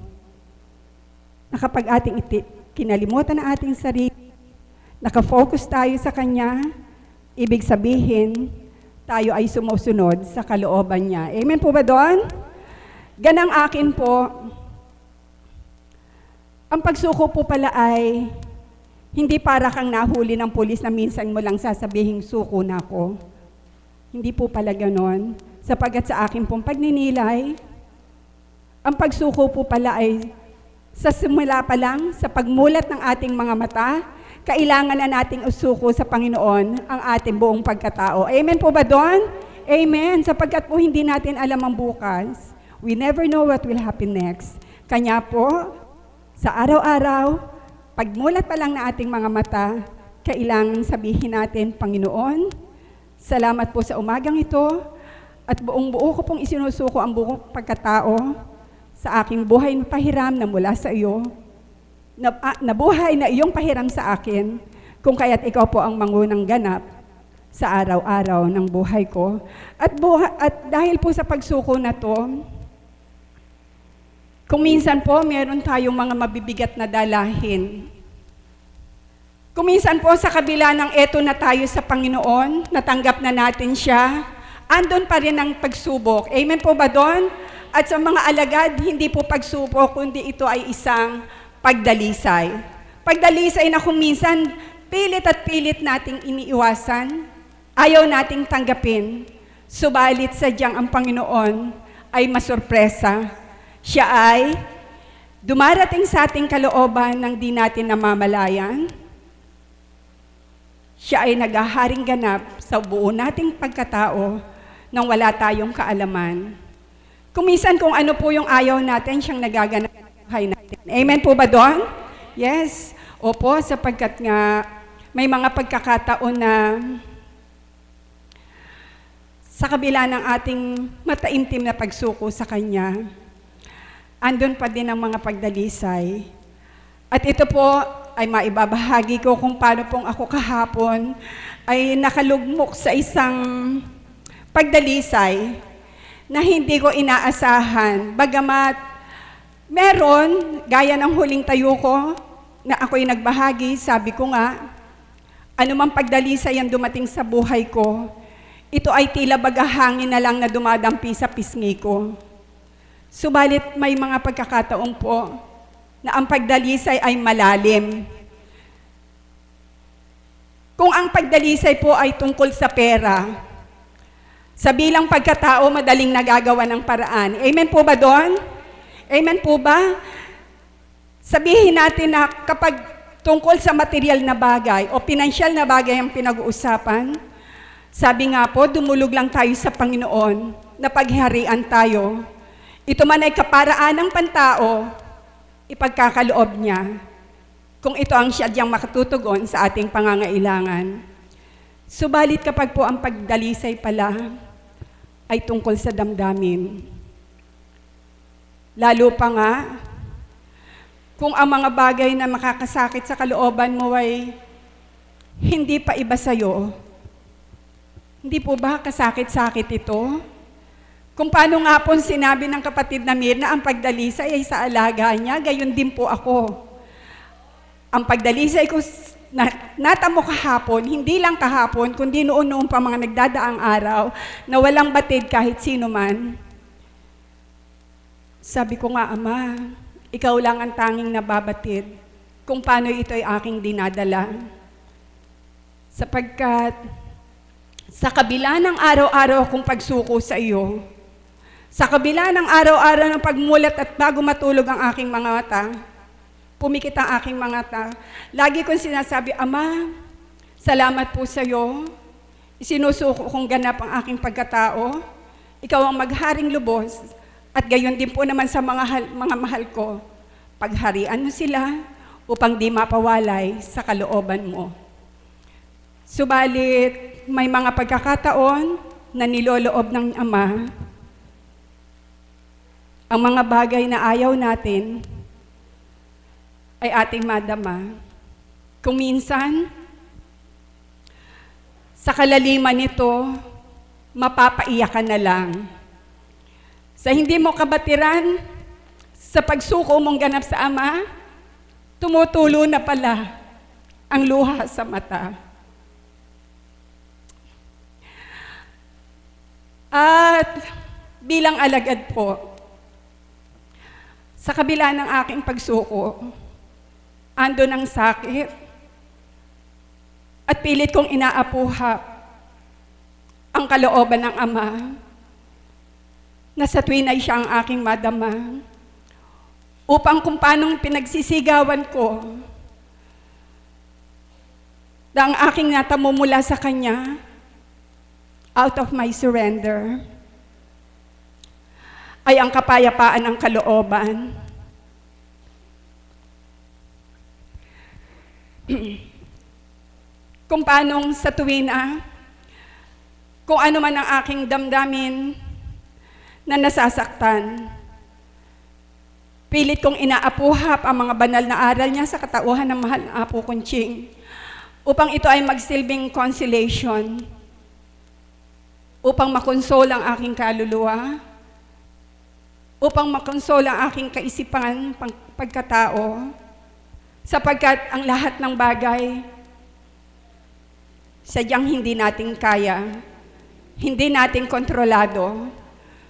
na kapag ating kinalimutan ang ating sarili, nakafocus tayo sa Kanya, ibig sabihin, tayo ay sumusunod sa kalooban niya. Amen po ba doon? Ganang akin po, ang pagsuko po pala ay hindi para kang nahuli ng pulis na minsan mo lang sasabihin, suko na ako. Hindi po pala ganon. Sapagkat sa akin pong pagninilay, ang pagsuko po pala ay sa simula pa lang, sa pagmulat ng ating mga mata, kailangan na nating usuko sa Panginoon ang ating buong pagkatao. Amen po ba doon? Amen. Sapagkat po hindi natin alam ang bukas. We never know what will happen next. Kanya po, sa araw-araw, pagmulat pa lang na ating mga mata, kailangan sabihin natin, Panginoon, salamat po sa umagang ito, at buong-buo ko pong isinusuko ang buong pagkatao sa aking buhay na pahiram na mula sa iyo, nabuhay na iyong pahiram sa akin, kung kaya't ikaw po ang mangunang ganap sa araw-araw ng buhay ko. At dahil po sa pagsuko na to, kung minsan po meron tayong mga mabibigat na dalahin, kung minsan po sa kabila ng eto na tayo sa Panginoon, natanggap na natin siya, andon pa rin ang pagsubok. Amen po ba doon? At sa mga alagad, hindi po pagsubok, kundi ito ay isang pagdalisay. Pagdalisay na kung minsan, pilit at pilit nating iniiwasan, ayaw nating tanggapin, subalit sadyang ang Panginoon ay masurpresa. Siya ay dumarating sa ating kalooban ng di natin namamalayan. Siya ay naghaharing ganap sa buo nating pagkatao nang wala tayong kaalaman. Kumisan kung ano po yung ayaw natin, siyang nagaganap sa buhay natin. Amen po ba doon? Yes. Opo, sapagkat nga may mga pagkakataon na sa kabila ng ating mataimtim na pagsuko sa Kanya, andun pa din ang mga pagdalisay. At ito po ay maibabahagi ko kung paano pong ako kahapon ay nakalugmok sa isang pagdalisay na hindi ko inaasahan. Bagamat meron, gaya ng huling tayo ko, na ako'y nagbahagi, sabi ko nga, anumang pagdalisay ang dumating sa buhay ko, ito ay tila bagahangin na lang na dumadampi sa pisngi ko. Subalit may mga pagkakataon po na ang pagdalisay ay malalim. Kung ang pagdalisay po ay tungkol sa pera, sa bilang pagkatao, madaling nagagawa ng paraan. Amen po ba doon? Amen po ba? Sabihin natin na kapag tungkol sa material na bagay o pinansyal na bagay ang pinag-uusapan, sabi nga po, dumulog lang tayo sa Panginoon na pagharian tayo. Ito man ay kaparaan ng pantao, ipagkakaloob niya. Kung ito ang sadyang makatutugon sa ating pangangailangan. Subalit kapag po ang pagdalisay pala ay tungkol sa damdamin. Lalo pa nga, kung ang mga bagay na makakasakit sa kalooban mo ay hindi pa iba sa'yo, hindi po ba kasakit-sakit ito? Kung paano nga po sinabi ng kapatid na Mirna, ang pagdalisay ay sa alaga niya, gayon din po ako. Ang pagdalisay ko natamo kahapon, hindi lang kahapon, kundi noon pa mga nagdadaang araw, na walang batid kahit sino man. Sabi ko nga, Ama, ikaw lang ang tanging nababatid kung paano ito ay aking dinadala. Sapagkat sa kabila ng araw-araw kong pagsuko sa iyo, sa kabila ng araw-araw ng pagmulat at bago matulog ang aking mga mata, pumikit ang aking mga mata. Lagi kong sinasabi, Ama, salamat po sa iyo. Isinusuko kong ganap ang aking pagkatao. Ikaw ang magharing lubos. At gayon din po naman sa mga mahal ko. Pagharian mo sila upang di mapawalay sa kalooban mo. Subalit, may mga pagkakataon na niloloob ng Ama ang mga bagay na ayaw natin ay ating madama. Kung minsan, sa kalaliman nito, mapapaiyakan na lang. Sa hindi mo kabatiran, sa pagsuko mong ganap sa Ama, tumutulo na pala ang luha sa mata. At bilang alagad po, sa kabila ng aking pagsuko, ando ng sakit at pilit kong inaapuhap ang kalooban ng Ama na sa tuwin ay siya ang aking madama upang kung paanong pinagsisigawan ko na ang aking natamo mula sa Kanya out of my surrender ay ang kapayapaan ng kalooban. Kung paanong sa tuwina, kung ano man ang aking damdamin na nasasaktan, pilit kong inaapuhap ang mga banal na aral niya sa katauhan ng mahal na Apo Kunching upang ito ay magsilbing consolation, upang makonsol ang aking kaluluwa, upang makonsol ang aking kaisipan, pagkatao, sapagkat ang lahat ng bagay, sadyang hindi natin kaya, hindi natin kontrolado,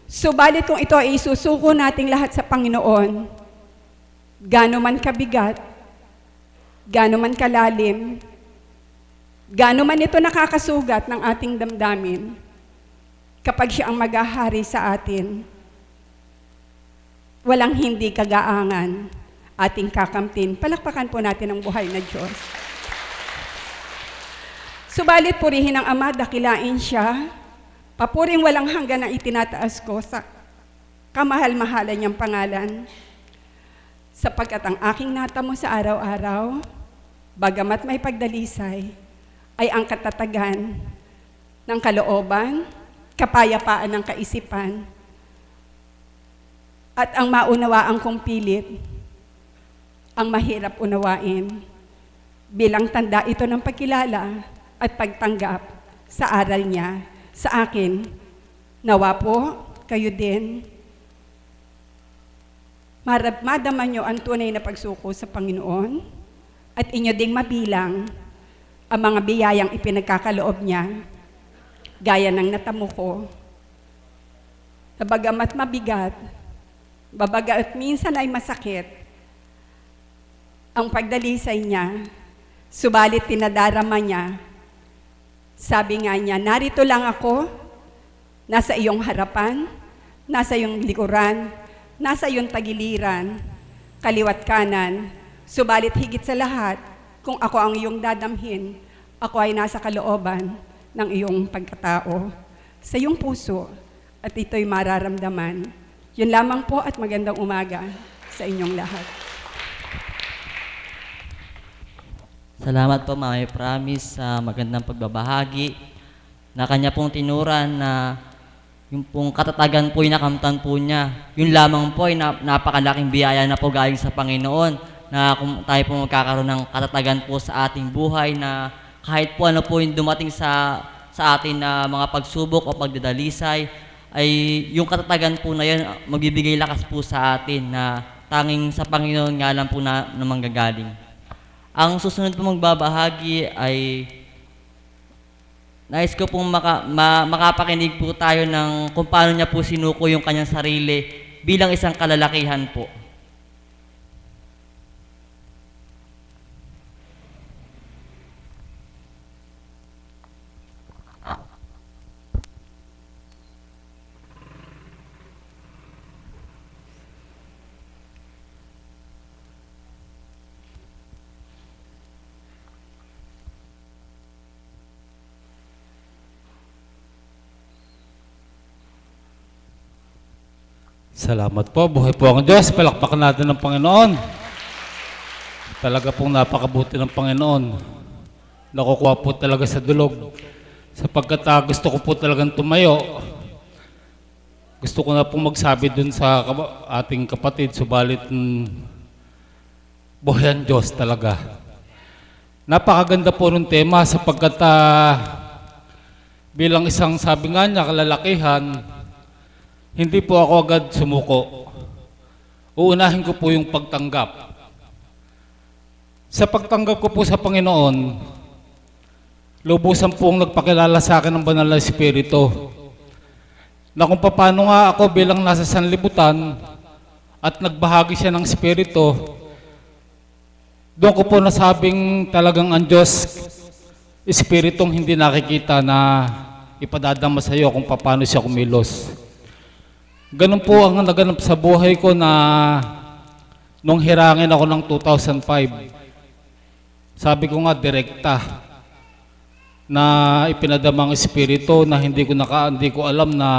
Subalit kung ito ay isusuko nating lahat sa Panginoon, gaano man kabigat, gaano man kalalim, gaano man ito nakakasugat ng ating damdamin, kapag siya ang maghahari sa atin, walang hindi kagaangan ating kakamtin. Palakpakan po natin ang buhay na Diyos. Subalit purihin ng Ama, dakilain siya, papuring walang hanggan na itinataas ko sa kamahal-mahalan niyang pangalan, sapagkat ang aking natamo sa araw-araw, bagamat may pagdalisay, ay ang katatagan ng kalooban, kapayapaan ng kaisipan, at ang maunawaan kong pilit, ang mahirap unawain, bilang tanda ito ng pagkilala at pagtanggap sa aral niya sa akin. Nawa po, kayo din, madama nyo ang tunay na pagsuko sa Panginoon at inyo ding mabilang ang mga biyayang ipinagkakaloob niya, gaya ng natamo ko, na bagamat mabigat, babagat minsan ay masakit, ang pagdalisay niya, subalit tinadarama niya. Sabi nga niya, narito lang ako, nasa iyong harapan, nasa iyong likuran, nasa iyong tagiliran, kaliwat kanan, subalit higit sa lahat, kung ako ang iyong dadamhin, ako ay nasa kalooban ng iyong pagkatao, sa iyong puso, at ito'y mararamdaman. Yun lamang po at magandang umaga sa inyong lahat. Salamat po, Mami Promise, sa magandang pagbabahagi na kanya pong tinuran na yung pong katatagan po, nakamtan po niya. Yun lamang po ay napakalaking biyaya na po galing sa Panginoon na kung tayo po magkakaroon ng katatagan po sa ating buhay na kahit po ano po yung dumating sa atin na mga pagsubok o pagdadalisay, ay yung katatagan po na yun magbibigay lakas po sa atin na tanging sa Panginoon nga lang po na manggagaling. Ang susunod po magbabahagi ay nais ko pong makapakinig po tayo ng kung paano niya po sinuko yung kanyang sarili bilang isang kalalakihan po. Salamat po. Buhay po ang Diyos. Palakpakan natin ng Panginoon. Talaga pong napakabuti ng Panginoon. Nakukuha po talaga sa dulog. Sapagkat gusto ko po talagang tumayo. Gusto ko na pong magsabi dun sa ating kapatid, subalit buhay ang Diyos talaga. Napakaganda po ng tema sapagkat bilang isang sabi nga niya, kalalakihan, hindi po ako agad sumuko. Uunahin ko po yung pagtanggap. Sa pagtanggap ko po sa Panginoon, lubusan pong nagpakilala sa akin ng Banal na Espiritu na kung paano nga ako bilang nasa sanlibutan at nagbahagi siya ng Espiritu, doon ko po nasabing talagang ang Diyos, Espiritong hindi nakikita na ipadadama sa iyo kung paano siya kumilos. Ganun po ang naganap sa buhay ko na nung hirangin ako ng 2005. Sabi ko nga direkta na ipinadamang espiritu na hindi ko alam na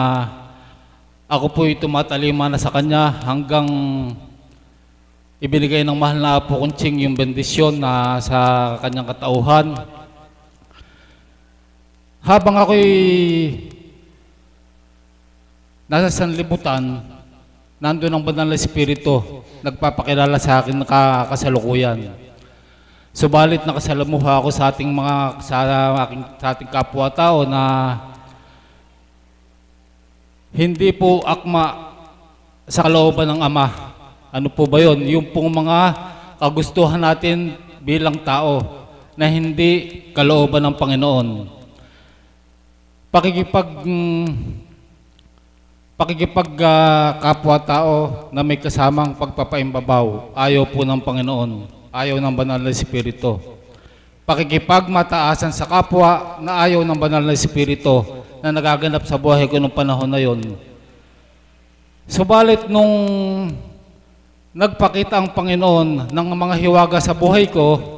ako po'y tumatalima na sa kanya hanggang ibinigay ng mahal na Apo Kunching yung bendisyon na sa kanyang katauhan. Habang ako'y nasa sanlibutan, nandun ang Banal na Espiritu, nagpapakilala sa akin na kasalukuyan. Subalit nakasalamuha ako sa ating kapwa-tao na hindi po akma sa kalooban ng Ama. Ano po ba yun? Yung pong mga kagustuhan natin bilang tao na hindi kalooban ng Pakikipagkapwa-tao na may kasamang pagpapaimbabaw, ayaw po ng Panginoon, ayaw ng banal na Espiritu. Pakikipagmataasan sa kapwa na ayaw ng banal na Espiritu na nagaganap sa buhay ko noong panahon na yon. Subalit nung nagpakita ang Panginoon ng mga hiwaga sa buhay ko,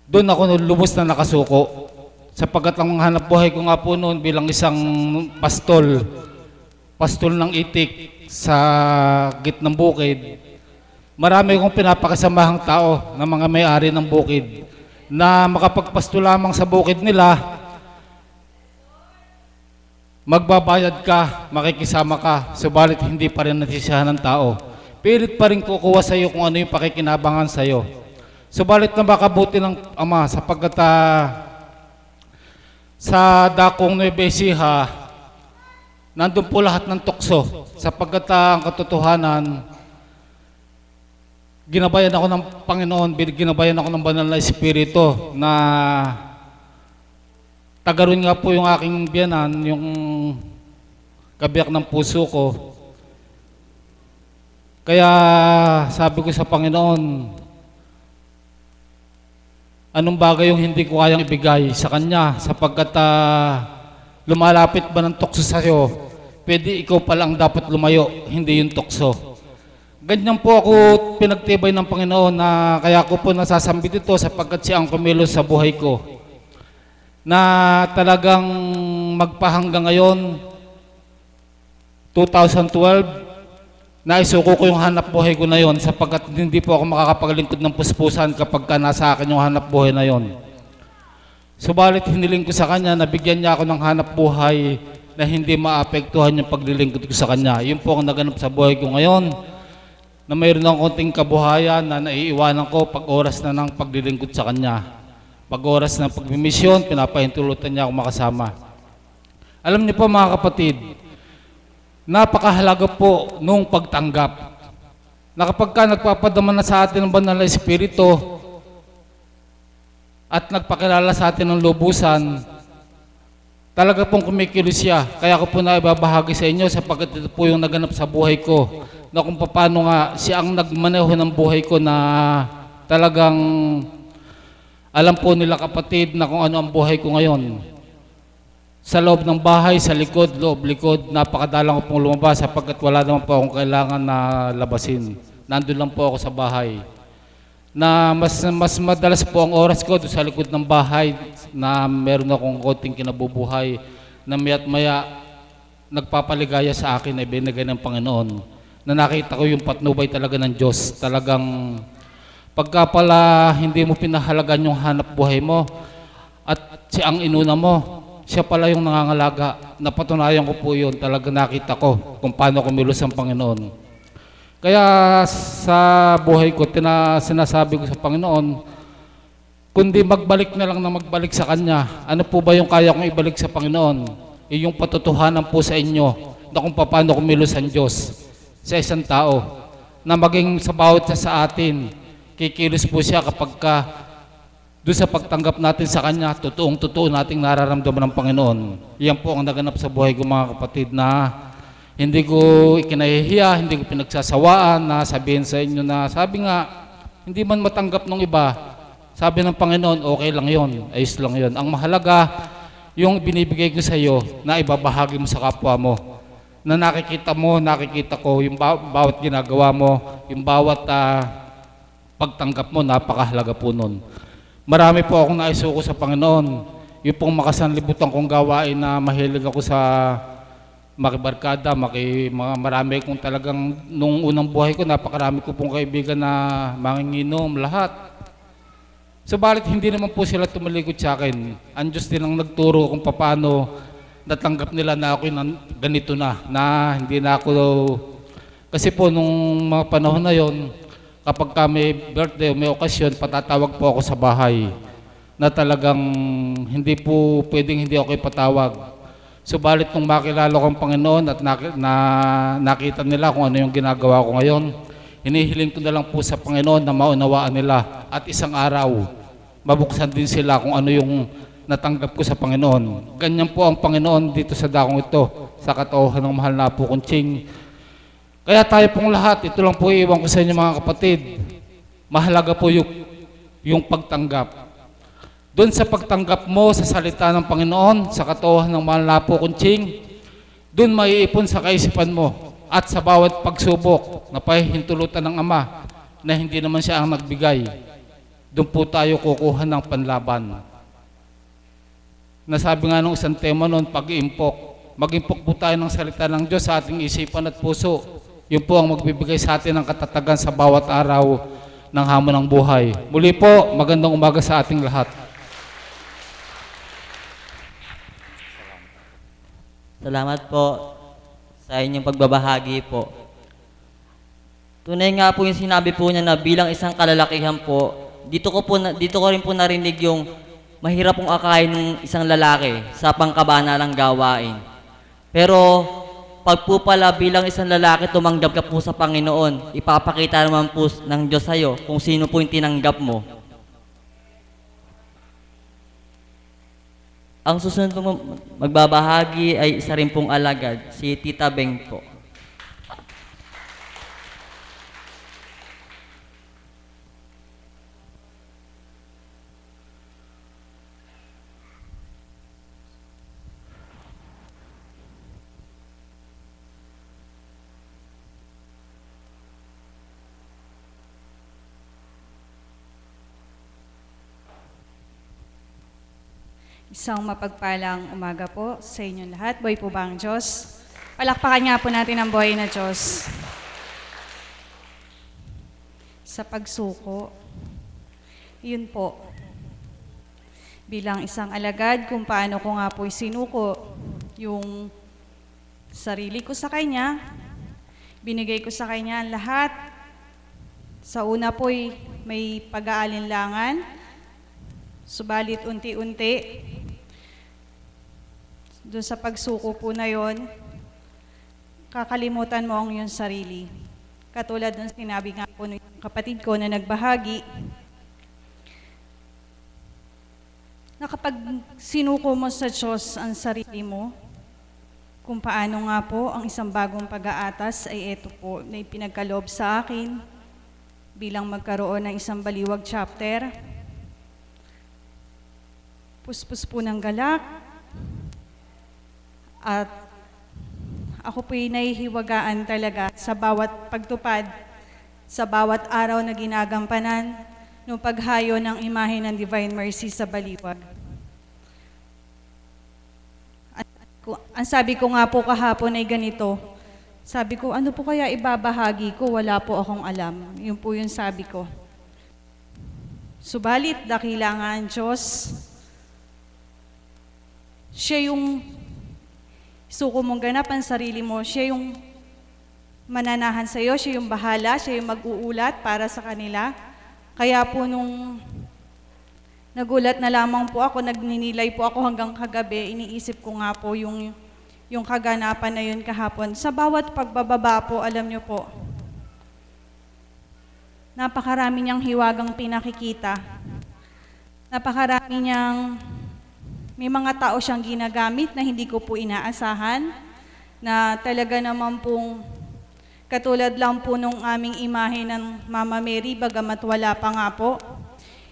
doon ako lubos na nakasuko. Sapagkat ang hanap buhay ko nga po noon bilang isang pastol ng itik sa gitnang bukid, marami kong pinapakisamahang tao na mga may-ari ng bukid na makapagpasto lamang sa bukid nila, magbabayad ka, makikisama ka, subalit hindi pa rin nasisiyahan ng tao. Pilit pa rin kukuha sa iyo kung ano yung pakikinabangan sa iyo. Subalit na makabuti ng Ama sapagkat sa dakong Nueva Ecija, nandun po lahat ng tukso sapagkat ang katotohanan, ginabayan ako ng Panginoon, ginabayan ako ng banal na Espiritu na tagaroon nga po yung aking biyanan, yung kabiyak ng puso ko. Kaya sabi ko sa Panginoon, anong bagay yung hindi ko kayang ibigay sa Kanya sapagkat lumalapit ba ng tukso sa iyo, pwede ikaw pa lang dapat lumayo, hindi yung tukso. Ganyan po ako pinagtibay ng Panginoon na kaya ko po nasasambit ito sapagkat siya ang kumilos sa buhay ko. Na talagang magpahanggang ngayon, 2012, naisuko ko yung hanap buhay ko na yon sapagkat hindi po ako makakapaglingkod ng puspusan kapag nasa akin yung hanap buhay na yon. Subalit hiniling ko sa Kanya na bigyan niya ako ng hanap buhay na hindi maapektuhan yung paglilingkod ko sa Kanya. Yun po ang naganap sa buhay ko ngayon, na mayroon ng konting kabuhayan na naiiwanan ko pag oras na ng paglilingkod sa Kanya. Pag oras ng pagmimisyon, pinapahintulutan niya ako makasama. Alam niyo po mga kapatid, napakahalaga po nung pagtanggap. Na kapag ka nagpapadama na sa atin ng banal na Espiritu, at nagpakilala sa atin ng lubusan, talaga pong kumikilos siya. Kaya ko po na ibabahagi sa inyo sapagkat ito po yung naganap sa buhay ko, na kung paano nga siya ang nagmaneho ng buhay ko na talagang alam po nila kapatid na kung ano ang buhay ko ngayon. Sa loob ng bahay, sa likod, loob-likod, napakadalang ko pong lumabas sapagkat wala naman po akong kailangan na labasin. Nandun lang po ako sa bahay. Na mas madalas po ang oras ko doon sa likod ng bahay na meron akong konting kinabubuhay na maya't maya nagpapaligaya sa akin ay binigay ng Panginoon na nakita ko yung patnubay talaga ng Diyos. Talagang pagka pala hindi mo pinahalagan yung hanap buhay mo at siya ang inuna mo, siya pala yung nangangalaga. Napatunayan ko po yun, talaga nakita ko kung paano kumilos ang Panginoon. Kaya sa buhay ko, sinasabi ko sa Panginoon, kundi magbalik na lang na magbalik sa Kanya. Ano po ba yung kaya kong ibalik sa Panginoon? Yung patotohanan po sa inyo na kung paano kumilos ang Diyos sa isang tao. Na maging sa bawat sa atin, kikilos po siya kapag doon sa pagtanggap natin sa Kanya, totoong-totoo nating nararamdaman ng Panginoon. Yan po ang naganap sa buhay ko mga kapatid na hindi ko ikinahihiya, hindi ko pinagsasawaan na sabihin sa inyo na sabi nga, hindi man matanggap ng iba, sabi ng Panginoon, okay lang yon, ayos lang yon. Ang mahalaga, yung binibigay ko sa iyo na ibabahagi mo sa kapwa mo. Na nakikita ko, yung bawat ginagawa mo, yung bawat pagtanggap mo, napakahalaga po nun. Marami po akong naisuko sa Panginoon. Yung pong makasanlibutan kong gawain na mahilig ako sa makibarkada, marami kong talagang, nung unang buhay ko, napakarami ko pong kaibigan na manginginom, lahat. Subalit hindi naman po sila tumalikod sa akin. Ang Diyos din ang nagturo kung paano natanggap nila na ako ganito na hindi na ako, kasi po nung mga panahon na yon, kapag may birthday o may okasyon, patatawag po ako sa bahay na talagang hindi po pwedeng hindi ako ipatawag. Subalit nung makilala ko ang Panginoon at nakita nila kung ano yung ginagawa ko ngayon, hinihiling ko na lang po sa Panginoon na maunawaan nila at isang araw, mabuksan din sila kung ano yung natanggap ko sa Panginoon. Ganyan po ang Panginoon dito sa dakong ito. sa katauhan ng mahal na po Kunching. Kaya tayo pong lahat, ito lang po iiwan ko sa inyo mga kapatid. Mahalaga po yung pagtanggap. Doon sa pagtanggap mo sa salita ng Panginoon, sa katauhan ng mahal na po Kunching, doon maiipon sa kaisipan mo at sa bawat pagsubok na pahihintulutan ng Ama na hindi naman siya ang nagbigay. Doon po tayo kukuha ng panlaban. Nasabi nga nung isang tema noon, pag-iimpok. Mag-impok po tayo ng salita ng Diyos sa ating isipan at puso. Yun po ang magbibigay sa atin ng katatagan sa bawat araw ng hamon ng buhay. Muli po, magandang umaga sa ating lahat. Salamat po sa inyong pagbabahagi po. Tunay nga po yung sinabi po niya na bilang isang kalalakihan po, dito ko rin po narinig yung mahirap pong akayin ng isang lalaki sa pangkabanalang gawain. Pero pag po pala bilang isang lalaki tumanggap ka po sa Panginoon, ipapakita naman po ng Diyos sa'yo kung sino po yung tinanggap mo. Ang susunod pong magbabahagi ay isa rin pong alagad, si Tita Beng po. Isang mapagpalang umaga po sa inyong lahat. Buhay po ba ang Diyos? Palakpakan nga po natin ang buhay na Diyos. Sa pagsuko, yun po. Bilang isang alagad, kung paano ko nga po sinuko yung sarili ko sa Kanya, binigay ko sa Kanya ang lahat. Sa una po'y may pag-aalinlangan, subalit unti-unti, doon sa pagsuko po na yon, kakalimutan mo ang iyong sarili. Katulad ng sinabi nga po ng kapatid ko na nagbahagi, na kapag sinuko mo sa Diyos ang sarili mo, kung paano nga po ang isang bagong pag-aatas ay ito po na ipinagkaloob sa akin bilang magkaroon ng isang baliwag chapter. Puspos po ng galak, at ako po'y nahihiwagaan talaga sa bawat pagtupad, sa bawat araw na ginagampanan ng paghayo ng imahe ng Divine Mercy sa baliwag. Ang sabi ko nga po kahapon ay ganito, sabi ko, ano po kaya ibabahagi ko? Wala po akong alam. Yun po yung sabi ko. Subalit, dakila nga ang Diyos, siya yung suko mong ganap ang sarili mo, siya yung mananahan sa iyo, siya yung bahala, siya yung mag-uulat para sa kanila. Kaya po nung nagulat na lamang po ako, nagninilay po ako hanggang kagabi, iniisip ko nga po yung kaganapan na yun kahapon. Sa bawat pagbababa po, alam niyo po, napakarami niyang hiwagang pinakikita. Napakarami niyang may mga tao siyang ginagamit na hindi ko po inaasahan, na talaga naman pong katulad lang po nung aming imahe ng Mama Mary, bagamat wala pa nga po.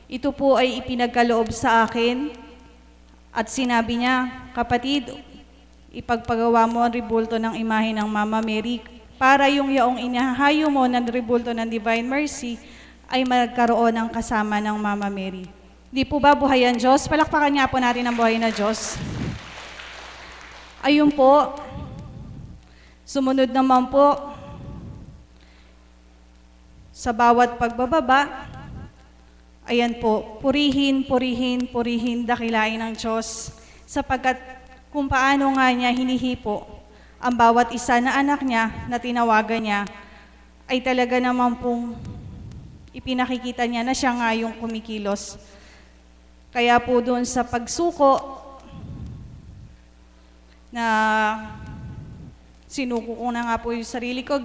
Ito po ay ipinagkaloob sa akin at sinabi niya, kapatid, ipagpagawa mo ang rebulto ng imahe ng Mama Mary para yung yaong inahayo mo ng rebulto ng Divine Mercy ay magkaroon ng kasama ng Mama Mary. Di po ba buhay ang Diyos? Palakpakan nga po natin ang buhay na Diyos. Ayun po, sumunod naman po, sa bawat pagbababa, ayan po, purihin, purihin, purihin, dakilain ng Diyos, sapagkat kung paano nga niya hinihipo ang bawat isa na anak niya na tinawagan niya, ay talaga naman pong ipinakikita niya na siya nga yung kumikilos. Kaya po doon sa pagsuko na sinuko ko na nga po yung sarili ko,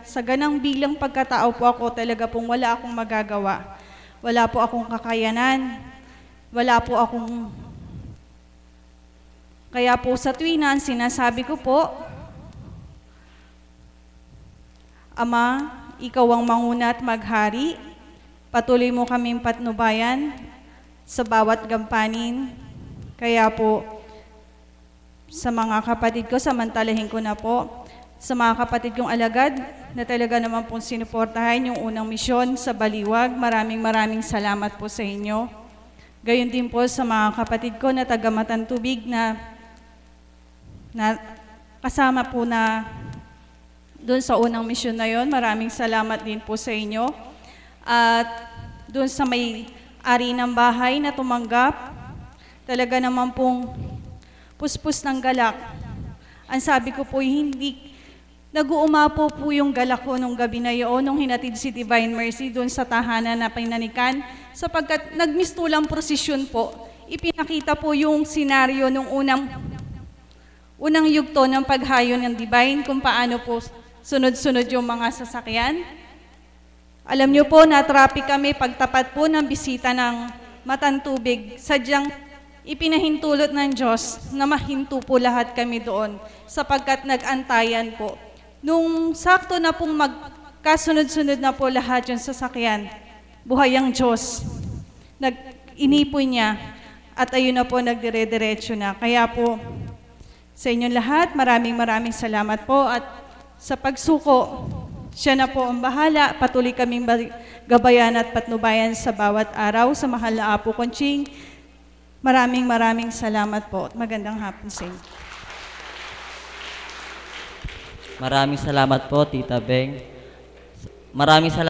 sa ganang bilang pagkatao po ako, talaga pong wala akong magagawa. Wala po akong kakayanan. Wala po akong... Kaya po sa tuwinan, sinasabi ko po Ama, ikaw ang manguna at maghari. Patuloy mo kaming patnubayan sa bawat gampanin. Kaya po, sa mga kapatid ko, samantalahin ko na po, sa mga kapatid kong alagad na talaga naman pong sinuportahan yung unang misyon sa Baliwag, maraming salamat po sa inyo. Gayon din po sa mga kapatid ko na taga Matantubig na kasama po na doon sa unang misyon na yon, maraming salamat din po sa inyo. At doon sa may-ari ng bahay na tumanggap, talaga naman pong puspos ng galak. Ang sabi ko po, hindi, nag-uumapo po yung galak ko nung gabi na yun, nung hinatid si Divine Mercy doon sa tahanan na pinanikan, sapagkat nagmistulang prosesyon po, ipinakita po yung senaryo nung unang yugto ng paghayo ng Divine, kung paano po sunod-sunod yung mga sasakyan. Alam niyo po, na-traffic kami pagtapat po ng bisita ng Matantubig. Sadyang ipinahintulot ng Diyos na mahinto po lahat kami doon sapagkat nag-antayan po. Nung sakto na pong magkasunod-sunod na po lahat yung sasakyan, buhay ang Diyos. Inipon niya at ayun na po nagdire-diretso na. Kaya po, sa inyong lahat, maraming salamat po at sa pagsuko, siya na po ang bahala. Patuloy kaming gabayan at patnubayan sa bawat araw sa mahal na Apo Conching. Maraming salamat po at magandang hapon sa inyo. Maraming salamat po, Tita Beng. Maraming salamat.